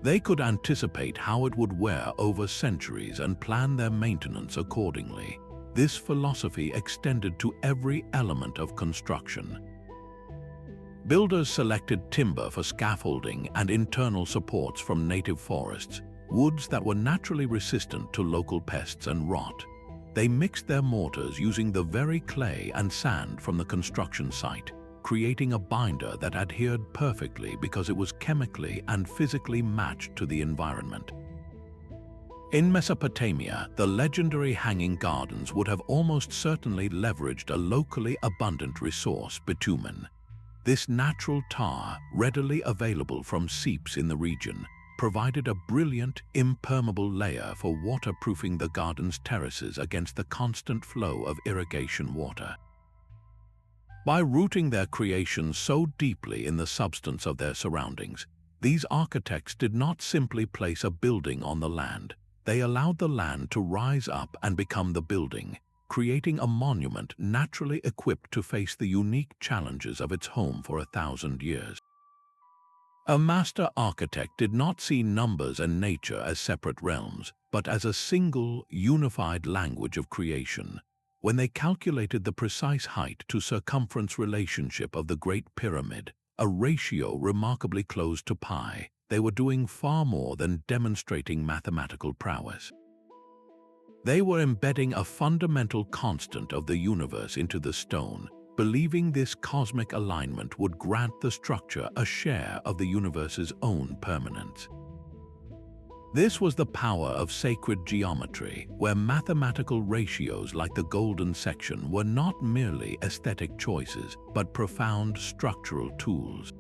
They could anticipate how it would wear over centuries and plan their maintenance accordingly. This philosophy extended to every element of construction. Builders selected timber for scaffolding and internal supports from native forests, woods that were naturally resistant to local pests and rot. They mixed their mortars using the very clay and sand from the construction site, creating a binder that adhered perfectly because it was chemically and physically matched to the environment. In Mesopotamia, the legendary hanging gardens would have almost certainly leveraged a locally abundant resource, bitumen. This natural tar, readily available from seeps in the region, provided a brilliant, impermeable layer for waterproofing the garden's terraces against the constant flow of irrigation water. By rooting their creations so deeply in the substance of their surroundings, these architects did not simply place a building on the land. They allowed the land to rise up and become the building. creating a monument naturally equipped to face the unique challenges of its home for 1,000 years. A master architect did not see numbers and nature as separate realms, but as a single, unified language of creation. When they calculated the precise height to circumference relationship of the Great Pyramid, a ratio remarkably close to pi, they were doing far more than demonstrating mathematical prowess. They were embedding a fundamental constant of the universe into the stone, believing this cosmic alignment would grant the structure a share of the universe's own permanence. This was the power of sacred geometry, where mathematical ratios like the golden section were not merely aesthetic choices, but profound structural tools.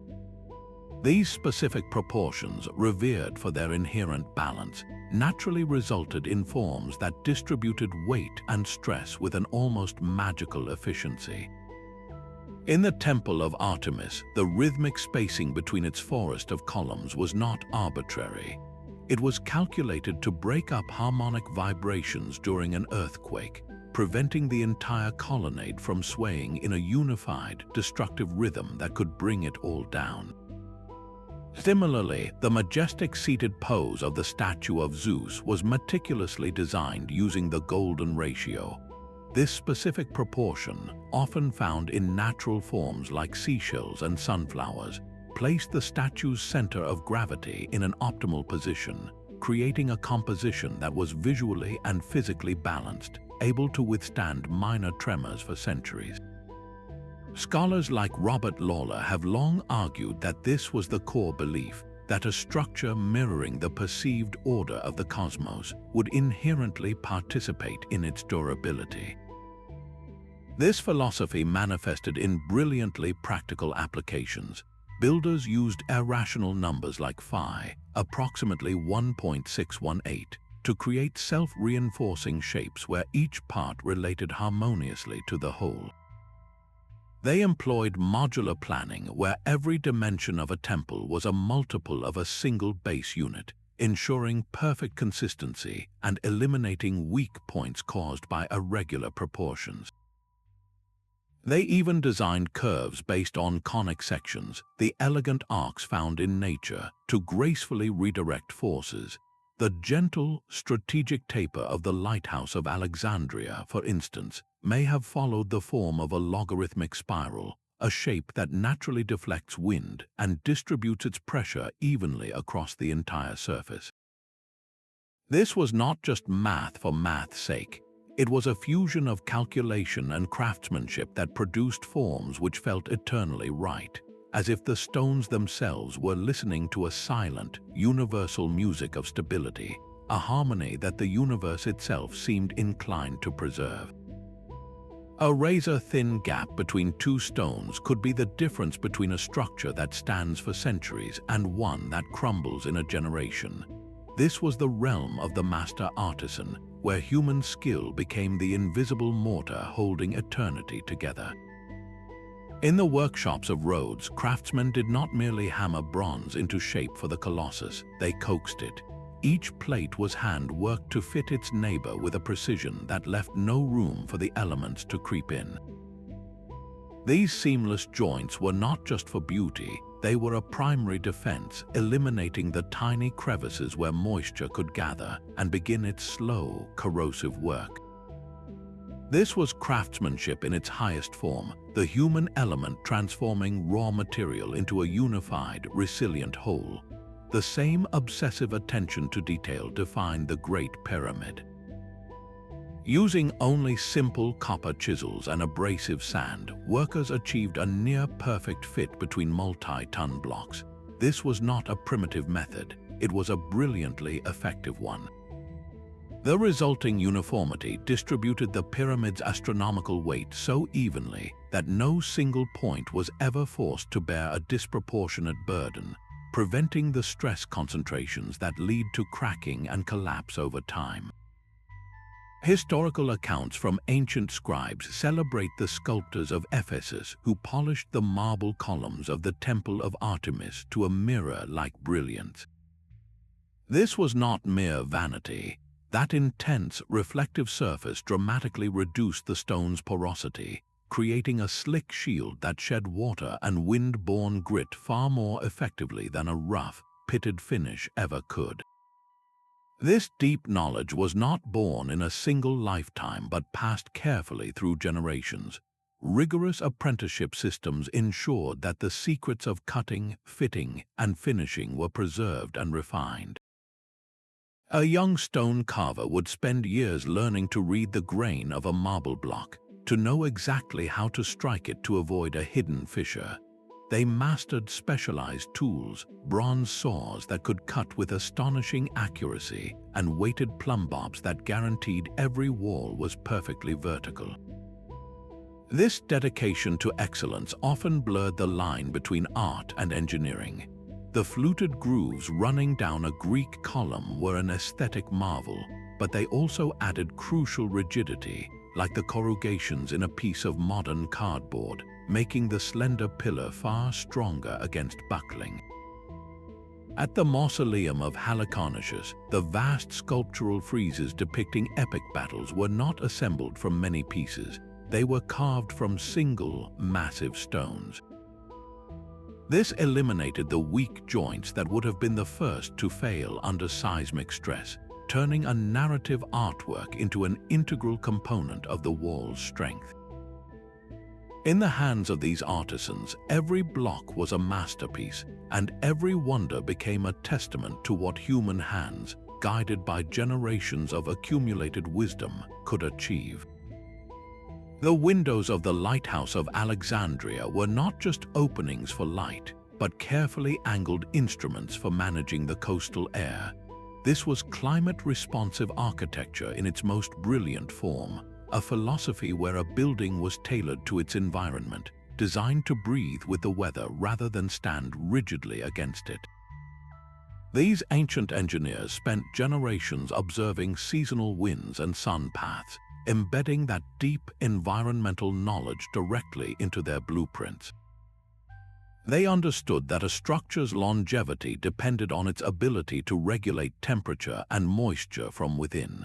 These specific proportions, revered for their inherent balance, naturally resulted in forms that distributed weight and stress with an almost magical efficiency. In the Temple of Artemis, the rhythmic spacing between its forest of columns was not arbitrary. It was calculated to break up harmonic vibrations during an earthquake, preventing the entire colonnade from swaying in a unified, destructive rhythm that could bring it all down. Similarly, the majestic seated pose of the statue of Zeus was meticulously designed using the golden ratio. This specific proportion, often found in natural forms like seashells and sunflowers, placed the statue's center of gravity in an optimal position, creating a composition that was visually and physically balanced, able to withstand minor tremors for centuries. Scholars like Robert Lawler have long argued that this was the core belief, that a structure mirroring the perceived order of the cosmos would inherently participate in its durability. This philosophy manifested in brilliantly practical applications. Builders used irrational numbers like phi, approximately 1.618, to create self-reinforcing shapes where each part related harmoniously to the whole. They employed modular planning where every dimension of a temple was a multiple of a single base unit, ensuring perfect consistency and eliminating weak points caused by irregular proportions. They even designed curves based on conic sections, the elegant arcs found in nature, to gracefully redirect forces. The gentle, strategic taper of the Lighthouse of Alexandria, for instance, may have followed the form of a logarithmic spiral, a shape that naturally deflects wind and distributes its pressure evenly across the entire surface. This was not just math for math's sake. It was a fusion of calculation and craftsmanship that produced forms which felt eternally right, as if the stones themselves were listening to a silent, universal music of stability, a harmony that the universe itself seemed inclined to preserve. A razor-thin gap between two stones could be the difference between a structure that stands for centuries and one that crumbles in a generation. This was the realm of the master artisan, where human skill became the invisible mortar holding eternity together. In the workshops of Rhodes, craftsmen did not merely hammer bronze into shape for the colossus, they coaxed it. Each plate was hand-worked to fit its neighbor with a precision that left no room for the elements to creep in. These seamless joints were not just for beauty, they were a primary defense, eliminating the tiny crevices where moisture could gather and begin its slow, corrosive work. This was craftsmanship in its highest form, the human element transforming raw material into a unified, resilient whole. The same obsessive attention to detail defined the Great Pyramid. Using only simple copper chisels and abrasive sand, workers achieved a near-perfect fit between multi-ton blocks. This was not a primitive method, it was a brilliantly effective one. The resulting uniformity distributed the pyramid's astronomical weight so evenly that no single point was ever forced to bear a disproportionate burden, preventing the stress concentrations that lead to cracking and collapse over time. Historical accounts from ancient scribes celebrate the sculptors of Ephesus who polished the marble columns of the Temple of Artemis to a mirror-like brilliance. This was not mere vanity. That intense, reflective surface dramatically reduced the stone's porosity, creating a slick shield that shed water and wind-borne grit far more effectively than a rough, pitted finish ever could. This deep knowledge was not born in a single lifetime but passed carefully through generations. Rigorous apprenticeship systems ensured that the secrets of cutting, fitting, and finishing were preserved and refined. A young stone carver would spend years learning to read the grain of a marble block, to know exactly how to strike it to avoid a hidden fissure. They mastered specialized tools, bronze saws that could cut with astonishing accuracy, and weighted plumb bobs that guaranteed every wall was perfectly vertical. This dedication to excellence often blurred the line between art and engineering. The fluted grooves running down a Greek column were an aesthetic marvel, but they also added crucial rigidity, like the corrugations in a piece of modern cardboard, making the slender pillar far stronger against buckling. At the mausoleum of Halicarnassus, the vast sculptural friezes depicting epic battles were not assembled from many pieces. They were carved from single, massive stones. This eliminated the weak joints that would have been the first to fail under seismic stress, turning a narrative artwork into an integral component of the wall's strength. In the hands of these artisans, every block was a masterpiece, and every wonder became a testament to what human hands, guided by generations of accumulated wisdom, could achieve. The windows of the lighthouse of Alexandria were not just openings for light, but carefully angled instruments for managing the coastal air. This was climate-responsive architecture in its most brilliant form, a philosophy where a building was tailored to its environment, designed to breathe with the weather rather than stand rigidly against it. These ancient engineers spent generations observing seasonal winds and sun paths, embedding that deep environmental knowledge directly into their blueprints. They understood that a structure's longevity depended on its ability to regulate temperature and moisture from within.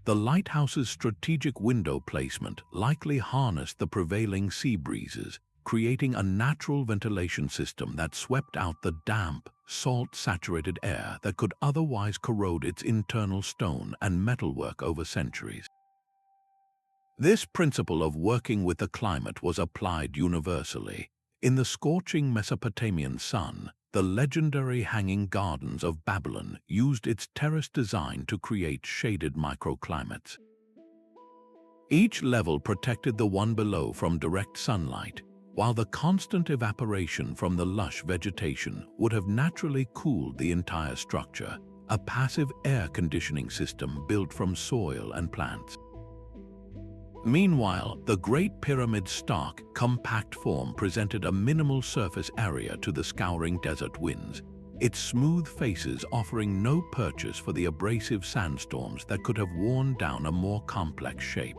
The lighthouse's strategic window placement likely harnessed the prevailing sea breezes, creating a natural ventilation system that swept out the damp, salt-saturated air that could otherwise corrode its internal stone and metalwork over centuries. This principle of working with the climate was applied universally. In the scorching Mesopotamian sun, the legendary Hanging Gardens of Babylon used its terrace design to create shaded microclimates. Each level protected the one below from direct sunlight, while the constant evaporation from the lush vegetation would have naturally cooled the entire structure, a passive air conditioning system built from soil and plants. Meanwhile, the Great Pyramid's stark, compact form presented a minimal surface area to the scouring desert winds, its smooth faces offering no purchase for the abrasive sandstorms that could have worn down a more complex shape.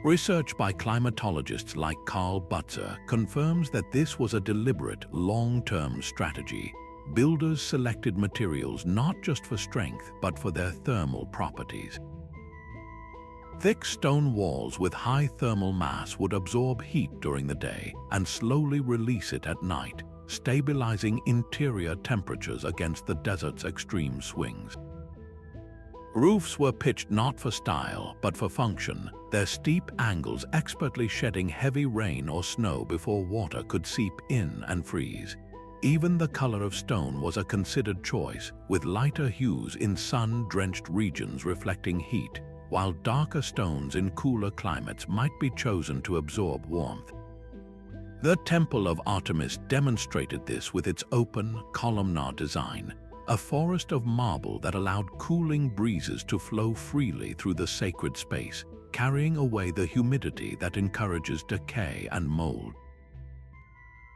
Research by climatologists like Carl Butzer confirms that this was a deliberate, long-term strategy. Builders selected materials not just for strength, but for their thermal properties. Thick stone walls with high thermal mass would absorb heat during the day and slowly release it at night, stabilizing interior temperatures against the desert's extreme swings. Roofs were pitched not for style, but for function, their steep angles expertly shedding heavy rain or snow before water could seep in and freeze. Even the color of stone was a considered choice, with lighter hues in sun-drenched regions reflecting heat, while darker stones in cooler climates might be chosen to absorb warmth. The Temple of Artemis demonstrated this with its open, columnar design, a forest of marble that allowed cooling breezes to flow freely through the sacred space, carrying away the humidity that encourages decay and mold.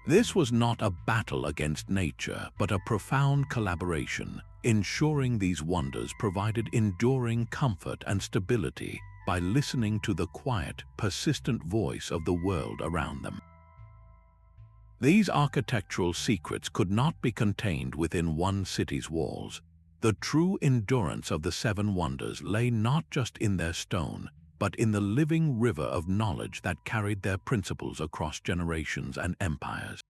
This was not a battle against nature, but a profound collaboration, ensuring these wonders provided enduring comfort and stability by listening to the quiet, persistent voice of the world around them. These architectural secrets could not be contained within one city's walls. The true endurance of the Seven Wonders lay not just in their stone, but in the living river of knowledge that carried their principles across generations and empires.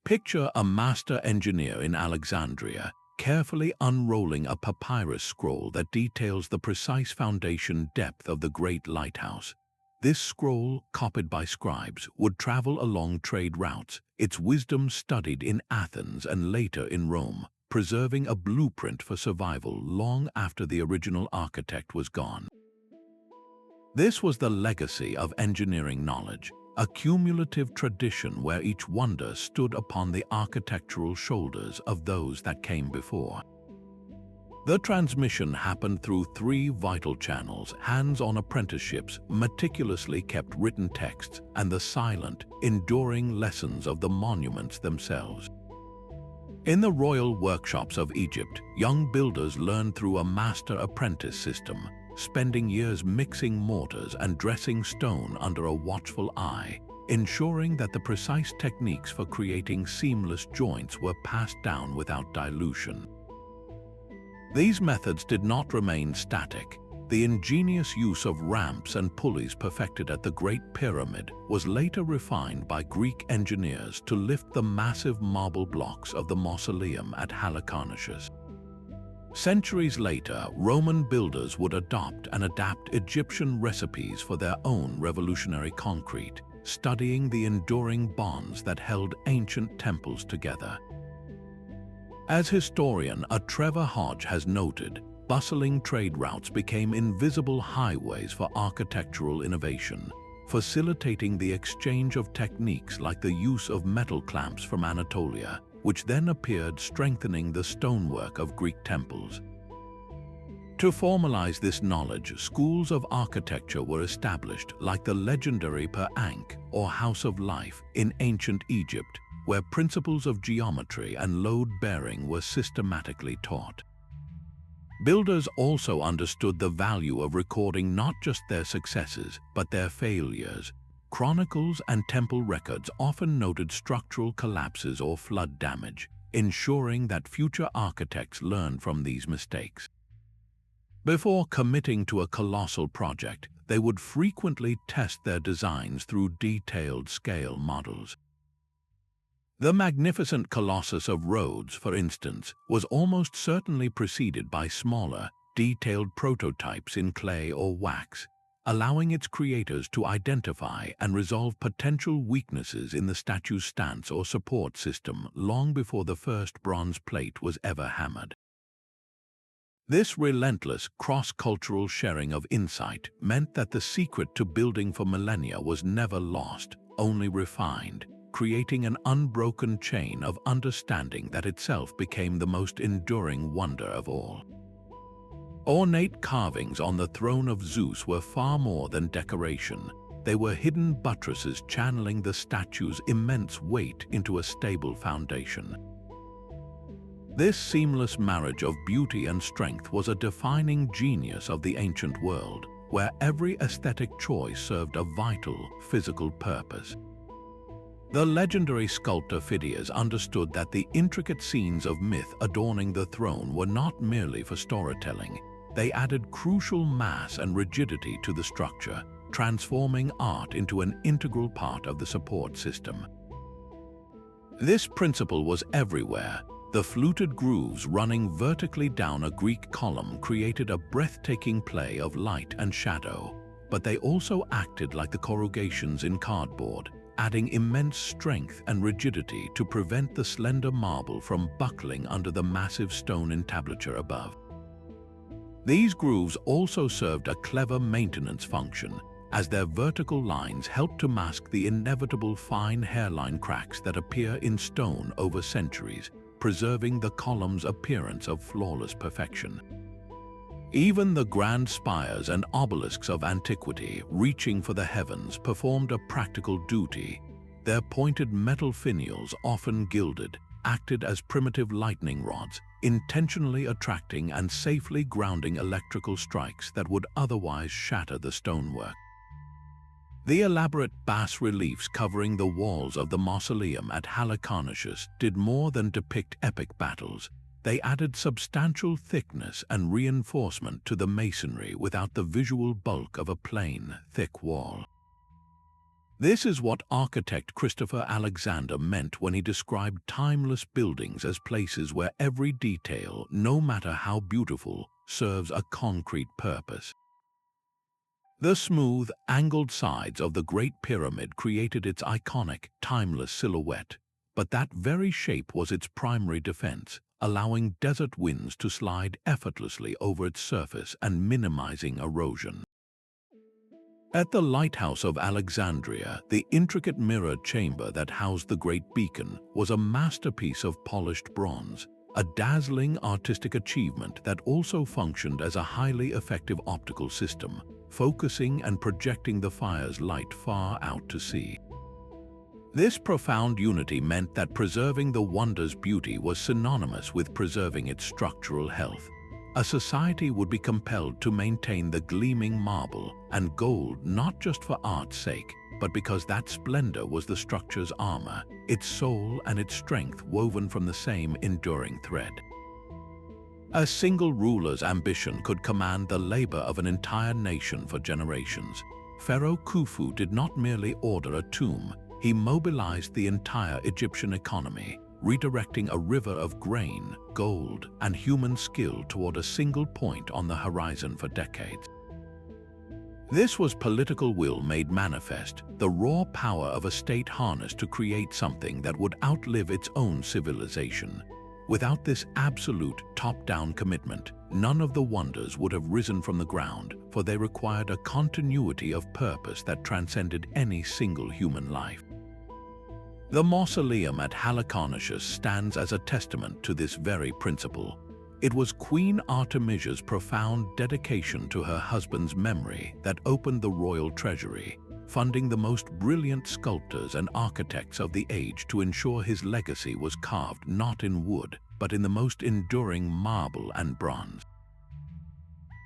Picture a master engineer in Alexandria, carefully unrolling a papyrus scroll that details the precise foundation depth of the great lighthouse. This scroll, copied by scribes, would travel along trade routes, its wisdom studied in Athens and later in Rome, preserving a blueprint for survival long after the original architect was gone. This was the legacy of engineering knowledge, a cumulative tradition where each wonder stood upon the architectural shoulders of those that came before. The transmission happened through three vital channels: hands-on apprenticeships, meticulously kept written texts, and the silent, enduring lessons of the monuments themselves. In the royal workshops of Egypt, young builders learned through a master-apprentice system, spending years mixing mortars and dressing stone under a watchful eye, ensuring that the precise techniques for creating seamless joints were passed down without dilution. These methods did not remain static. The ingenious use of ramps and pulleys perfected at the Great Pyramid was later refined by Greek engineers to lift the massive marble blocks of the mausoleum at Halicarnassus. Centuries later, Roman builders would adopt and adapt Egyptian recipes for their own revolutionary concrete, studying the enduring bonds that held ancient temples together. As historian Trevor Hodge has noted, bustling trade routes became invisible highways for architectural innovation, facilitating the exchange of techniques like the use of metal clamps from Anatolia, which then appeared strengthening the stonework of Greek temples. To formalize this knowledge, schools of architecture were established, like the legendary Per Ankh or House of Life in ancient Egypt, where principles of geometry and load-bearing were systematically taught. Builders also understood the value of recording not just their successes, but their failures. Chronicles and temple records often noted structural collapses or flood damage, ensuring that future architects learned from these mistakes. Before committing to a colossal project, they would frequently test their designs through detailed scale models. The magnificent Colossus of Rhodes, for instance, was almost certainly preceded by smaller, detailed prototypes in clay or wax, allowing its creators to identify and resolve potential weaknesses in the statue's stance or support system long before the first bronze plate was ever hammered. This relentless, cross-cultural sharing of insight meant that the secret to building for millennia was never lost, only refined, creating an unbroken chain of understanding that itself became the most enduring wonder of all. Ornate carvings on the throne of Zeus were far more than decoration. They were hidden buttresses channeling the statue's immense weight into a stable foundation. This seamless marriage of beauty and strength was a defining genius of the ancient world, where every aesthetic choice served a vital, physical purpose. The legendary sculptor Phidias understood that the intricate scenes of myth adorning the throne were not merely for storytelling. They added crucial mass and rigidity to the structure, transforming art into an integral part of the support system. This principle was everywhere. The fluted grooves running vertically down a Greek column created a breathtaking play of light and shadow, but they also acted like the corrugations in cardboard, adding immense strength and rigidity to prevent the slender marble from buckling under the massive stone entablature above. These grooves also served a clever maintenance function, as their vertical lines helped to mask the inevitable fine hairline cracks that appear in stone over centuries, preserving the column's appearance of flawless perfection. Even the grand spires and obelisks of antiquity, reaching for the heavens, performed a practical duty. Their pointed metal finials, often gilded, acted as primitive lightning rods, intentionally attracting and safely grounding electrical strikes that would otherwise shatter the stonework. The elaborate bas-reliefs covering the walls of the mausoleum at Halicarnassus did more than depict epic battles. they added substantial thickness and reinforcement to the masonry without the visual bulk of a plain, thick wall. This is what architect Christopher Alexander meant when he described timeless buildings as places where every detail, no matter how beautiful, serves a concrete purpose. The smooth, angled sides of the Great Pyramid created its iconic, timeless silhouette, but that very shape was its primary defense, allowing desert winds to slide effortlessly over its surface and minimizing erosion. At the Lighthouse of Alexandria, the intricate mirrored chamber that housed the Great Beacon was a masterpiece of polished bronze, a dazzling artistic achievement that also functioned as a highly effective optical system, focusing and projecting the fire's light far out to sea. This profound unity meant that preserving the wonder's beauty was synonymous with preserving its structural health. A society would be compelled to maintain the gleaming marble and gold not just for art's sake, but because that splendor was the structure's armor, its soul and its strength woven from the same enduring thread. A single ruler's ambition could command the labor of an entire nation for generations. Pharaoh Khufu did not merely order a tomb, he mobilized the entire Egyptian economy, redirecting a river of grain, gold, and human skill toward a single point on the horizon for decades. This was political will made manifest, the raw power of a state harnessed to create something that would outlive its own civilization. Without this absolute top-down commitment, none of the wonders would have risen from the ground, for they required a continuity of purpose that transcended any single human life. The mausoleum at Halicarnassus stands as a testament to this very principle. It was Queen Artemisia's profound dedication to her husband's memory that opened the royal treasury, funding the most brilliant sculptors and architects of the age to ensure his legacy was carved not in wood, but in the most enduring marble and bronze.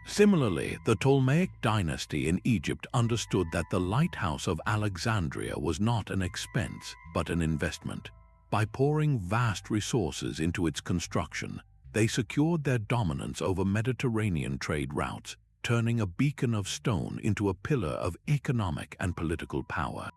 Similarly, the Ptolemaic dynasty in Egypt understood that the Lighthouse of Alexandria was not an expense, but an investment. By pouring vast resources into its construction, they secured their dominance over Mediterranean trade routes, turning a beacon of stone into a pillar of economic and political power.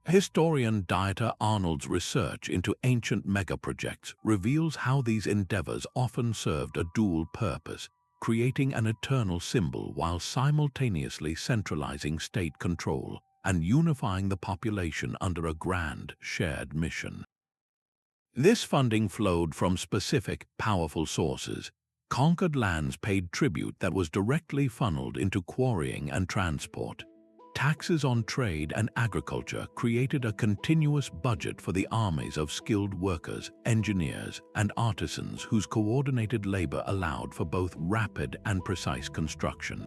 Historian Dieter Arnold's research into ancient megaprojects reveals how these endeavors often served a dual purpose, creating an eternal symbol while simultaneously centralizing state control and unifying the population under a grand, shared mission. This funding flowed from specific, powerful sources. Conquered lands paid tribute that was directly funneled into quarrying and transport. Taxes on trade and agriculture created a continuous budget for the armies of skilled workers, engineers, and artisans whose coordinated labor allowed for both rapid and precise construction.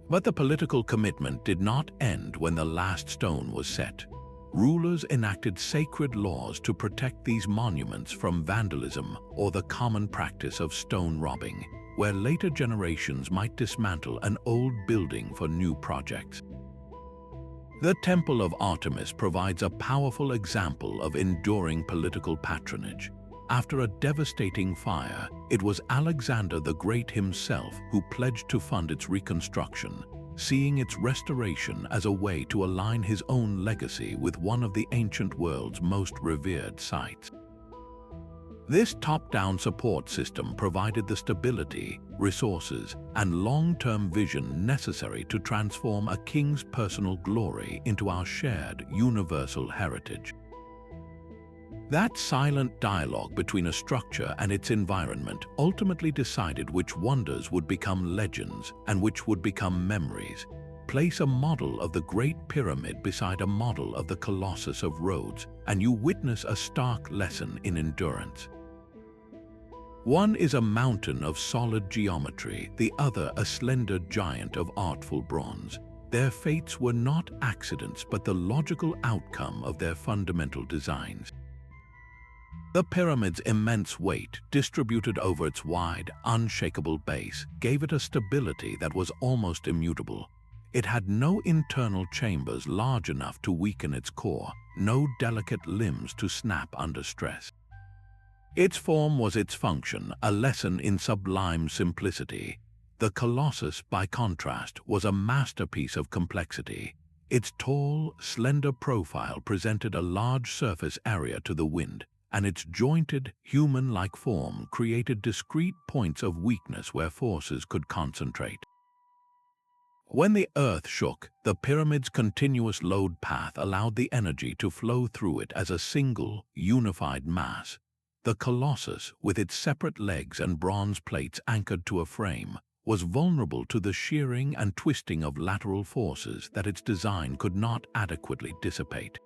But the political commitment did not end when the last stone was set. Rulers enacted sacred laws to protect these monuments from vandalism or the common practice of stone robbing, where later generations might dismantle an old building for new projects. The Temple of Artemis provides a powerful example of enduring political patronage. After a devastating fire, it was Alexander the Great himself who pledged to fund its reconstruction, seeing its restoration as a way to align his own legacy with one of the ancient world's most revered sites. This top-down support system provided the stability, resources, and long-term vision necessary to transform a king's personal glory into our shared, universal heritage. That silent dialogue between a structure and its environment ultimately decided which wonders would become legends and which would become memories. Place a model of the Great Pyramid beside a model of the Colossus of Rhodes, and you witness a stark lesson in endurance. One is a mountain of solid geometry, the other a slender giant of artful bronze. Their fates were not accidents, but the logical outcome of their fundamental designs. The pyramid's immense weight, distributed over its wide, unshakable base, gave it a stability that was almost immutable. It had no internal chambers large enough to weaken its core, no delicate limbs to snap under stress. Its form was its function, a lesson in sublime simplicity. The Colossus, by contrast, was a masterpiece of complexity. Its tall, slender profile presented a large surface area to the wind, and its jointed, human-like form created discrete points of weakness where forces could concentrate. When the earth shook, the pyramid's continuous load path allowed the energy to flow through it as a single, unified mass. The Colossus, with its separate legs and bronze plates anchored to a frame, was vulnerable to the shearing and twisting of lateral forces that its design could not adequately dissipate.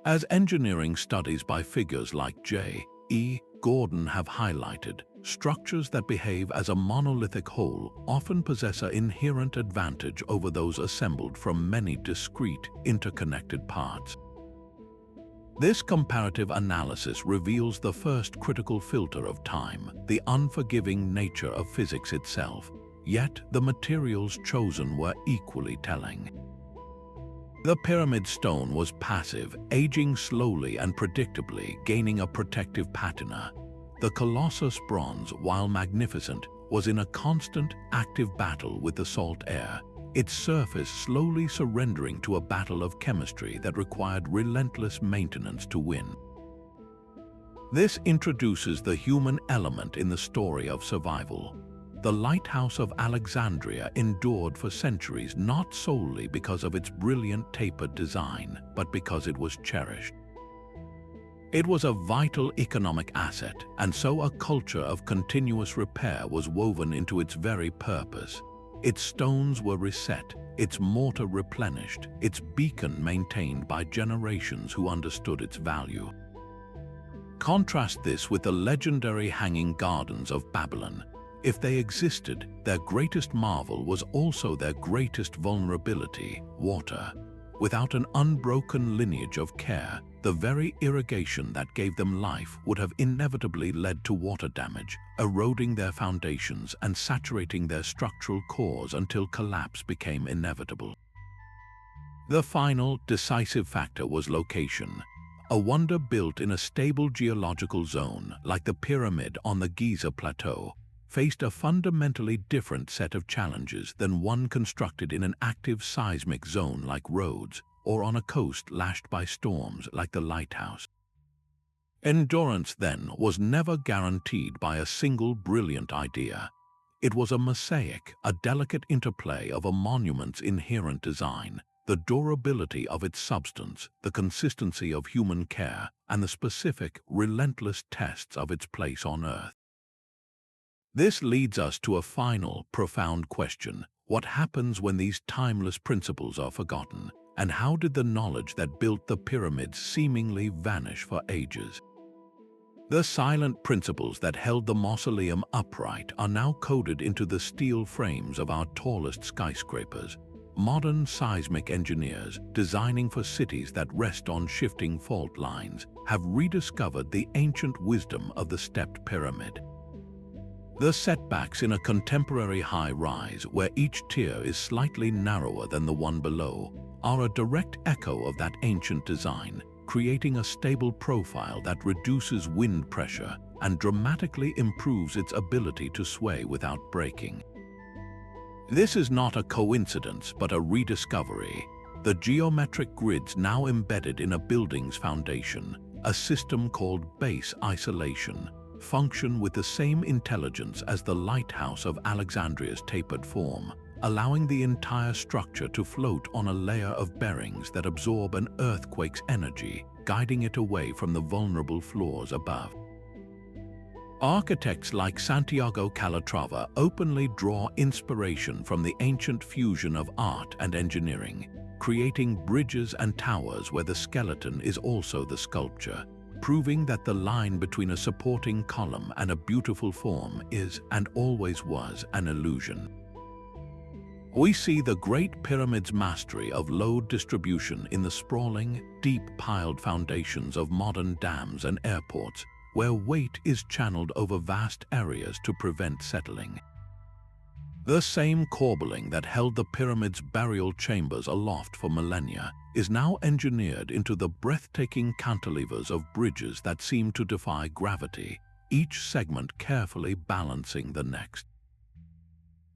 As engineering studies by figures like J.E. Gordon have highlighted, structures that behave as a monolithic whole often possess an inherent advantage over those assembled from many discrete, interconnected parts. This comparative analysis reveals the first critical filter of time, the unforgiving nature of physics itself, yet the materials chosen were equally telling. The pyramid stone was passive, aging slowly and predictably, gaining a protective patina. The Colossus bronze, while magnificent, was in a constant, active battle with the salt air, its surface slowly surrendering to a battle of chemistry that required relentless maintenance to win. This introduces the human element in the story of survival. The lighthouse of Alexandria endured for centuries not solely because of its brilliant tapered design, but because it was cherished. It was a vital economic asset, and so a culture of continuous repair was woven into its very purpose. Its stones were reset, its mortar replenished, its beacon maintained by generations who understood its value. Contrast this with the legendary Hanging Gardens of Babylon. If they existed, their greatest marvel was also their greatest vulnerability, water. Without an unbroken lineage of care, the very irrigation that gave them life would have inevitably led to water damage, eroding their foundations and saturating their structural cores until collapse became inevitable. The final, decisive factor was location. A wonder built in a stable geological zone, like the pyramid on the Giza Plateau, faced a fundamentally different set of challenges than one constructed in an active seismic zone like Rhodes, or on a coast lashed by storms like the lighthouse. Endurance, then, was never guaranteed by a single brilliant idea. It was a mosaic, a delicate interplay of a monument's inherent design, the durability of its substance, the consistency of human care, and the specific, relentless tests of its place on Earth. This leads us to a final, profound question. What happens when these timeless principles are forgotten? And how did the knowledge that built the pyramids seemingly vanish for ages? The silent principles that held the mausoleum upright are now coded into the steel frames of our tallest skyscrapers. Modern seismic engineers, designing for cities that rest on shifting fault lines, have rediscovered the ancient wisdom of the stepped pyramid. The setbacks in a contemporary high-rise, where each tier is slightly narrower than the one below, are a direct echo of that ancient design, creating a stable profile that reduces wind pressure and dramatically improves its ability to sway without breaking. This is not a coincidence, but a rediscovery. The geometric grids now embedded in a building's foundation, a system called base isolation, function with the same intelligence as the lighthouse of Alexandria's tapered form, allowing the entire structure to float on a layer of bearings that absorb an earthquake's energy, guiding it away from the vulnerable floors above. Architects like Santiago Calatrava openly draw inspiration from the ancient fusion of art and engineering, creating bridges and towers where the skeleton is also the sculpture, proving that the line between a supporting column and a beautiful form is, and always was, an illusion. We see the Great Pyramid's mastery of load distribution in the sprawling, deep-piled foundations of modern dams and airports, where weight is channeled over vast areas to prevent settling. The same Corbeling that held the pyramid's burial chambers aloft for millennia is now engineered into the breathtaking cantilevers of bridges that seem to defy gravity, each segment carefully balancing the next.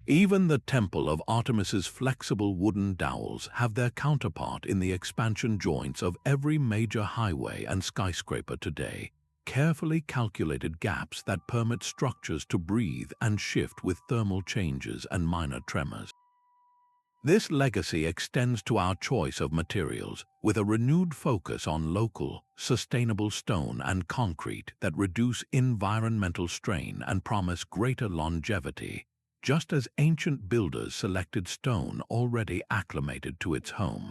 Even the temple of Artemis's flexible wooden dowels have their counterpart in the expansion joints of every major highway and skyscraper today, carefully calculated gaps that permit structures to breathe and shift with thermal changes and minor tremors. This legacy extends to our choice of materials, with a renewed focus on local, sustainable stone and concrete that reduce environmental strain and promise greater longevity, just as ancient builders selected stone already acclimated to its home.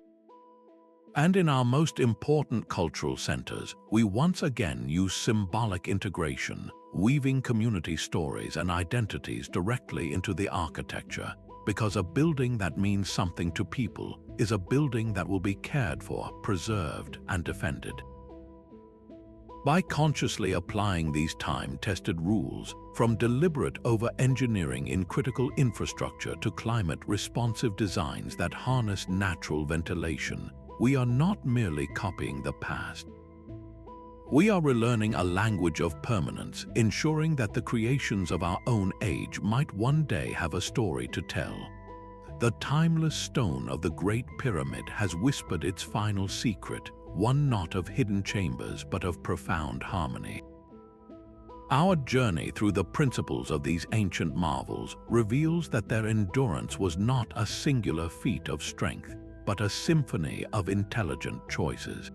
And in our most important cultural centers, we once again use symbolic integration, weaving community stories and identities directly into the architecture, because a building that means something to people is a building that will be cared for, preserved, and defended. By consciously applying these time-tested rules, from deliberate over-engineering in critical infrastructure to climate-responsive designs that harness natural ventilation, we are not merely copying the past. We are relearning a language of permanence, ensuring that the creations of our own age might one day have a story to tell. The timeless stone of the Great Pyramid has whispered its final secret, one not of hidden chambers but of profound harmony. Our journey through the principles of these ancient marvels reveals that their endurance was not a singular feat of strength, but a symphony of intelligent choices.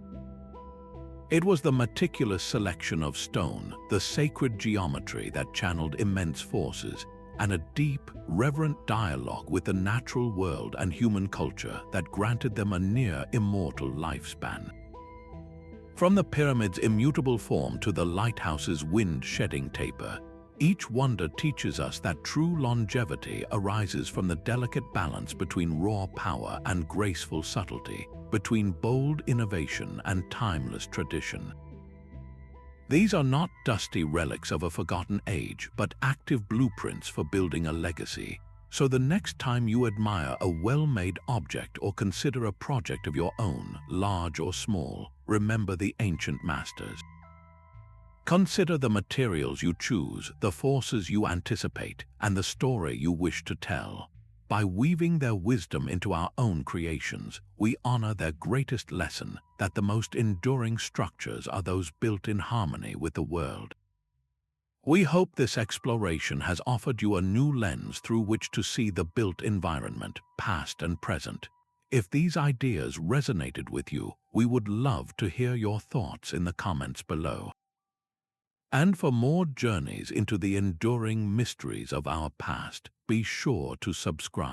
It was the meticulous selection of stone, the sacred geometry that channeled immense forces, and a deep, reverent dialogue with the natural world and human culture that granted them a near-immortal lifespan. From the pyramid's immutable form to the lighthouse's wind-shedding taper, each wonder teaches us that true longevity arises from the delicate balance between raw power and graceful subtlety, between bold innovation and timeless tradition. These are not dusty relics of a forgotten age, but active blueprints for building a legacy. So the next time you admire a well-made object or consider a project of your own, large or small, remember the ancient masters. Consider the materials you choose, the forces you anticipate, and the story you wish to tell. By weaving their wisdom into our own creations, we honor their greatest lesson, that the most enduring structures are those built in harmony with the world. We hope this exploration has offered you a new lens through which to see the built environment, past and present. If these ideas resonated with you, we would love to hear your thoughts in the comments below. And for more journeys into the enduring mysteries of our past, be sure to subscribe.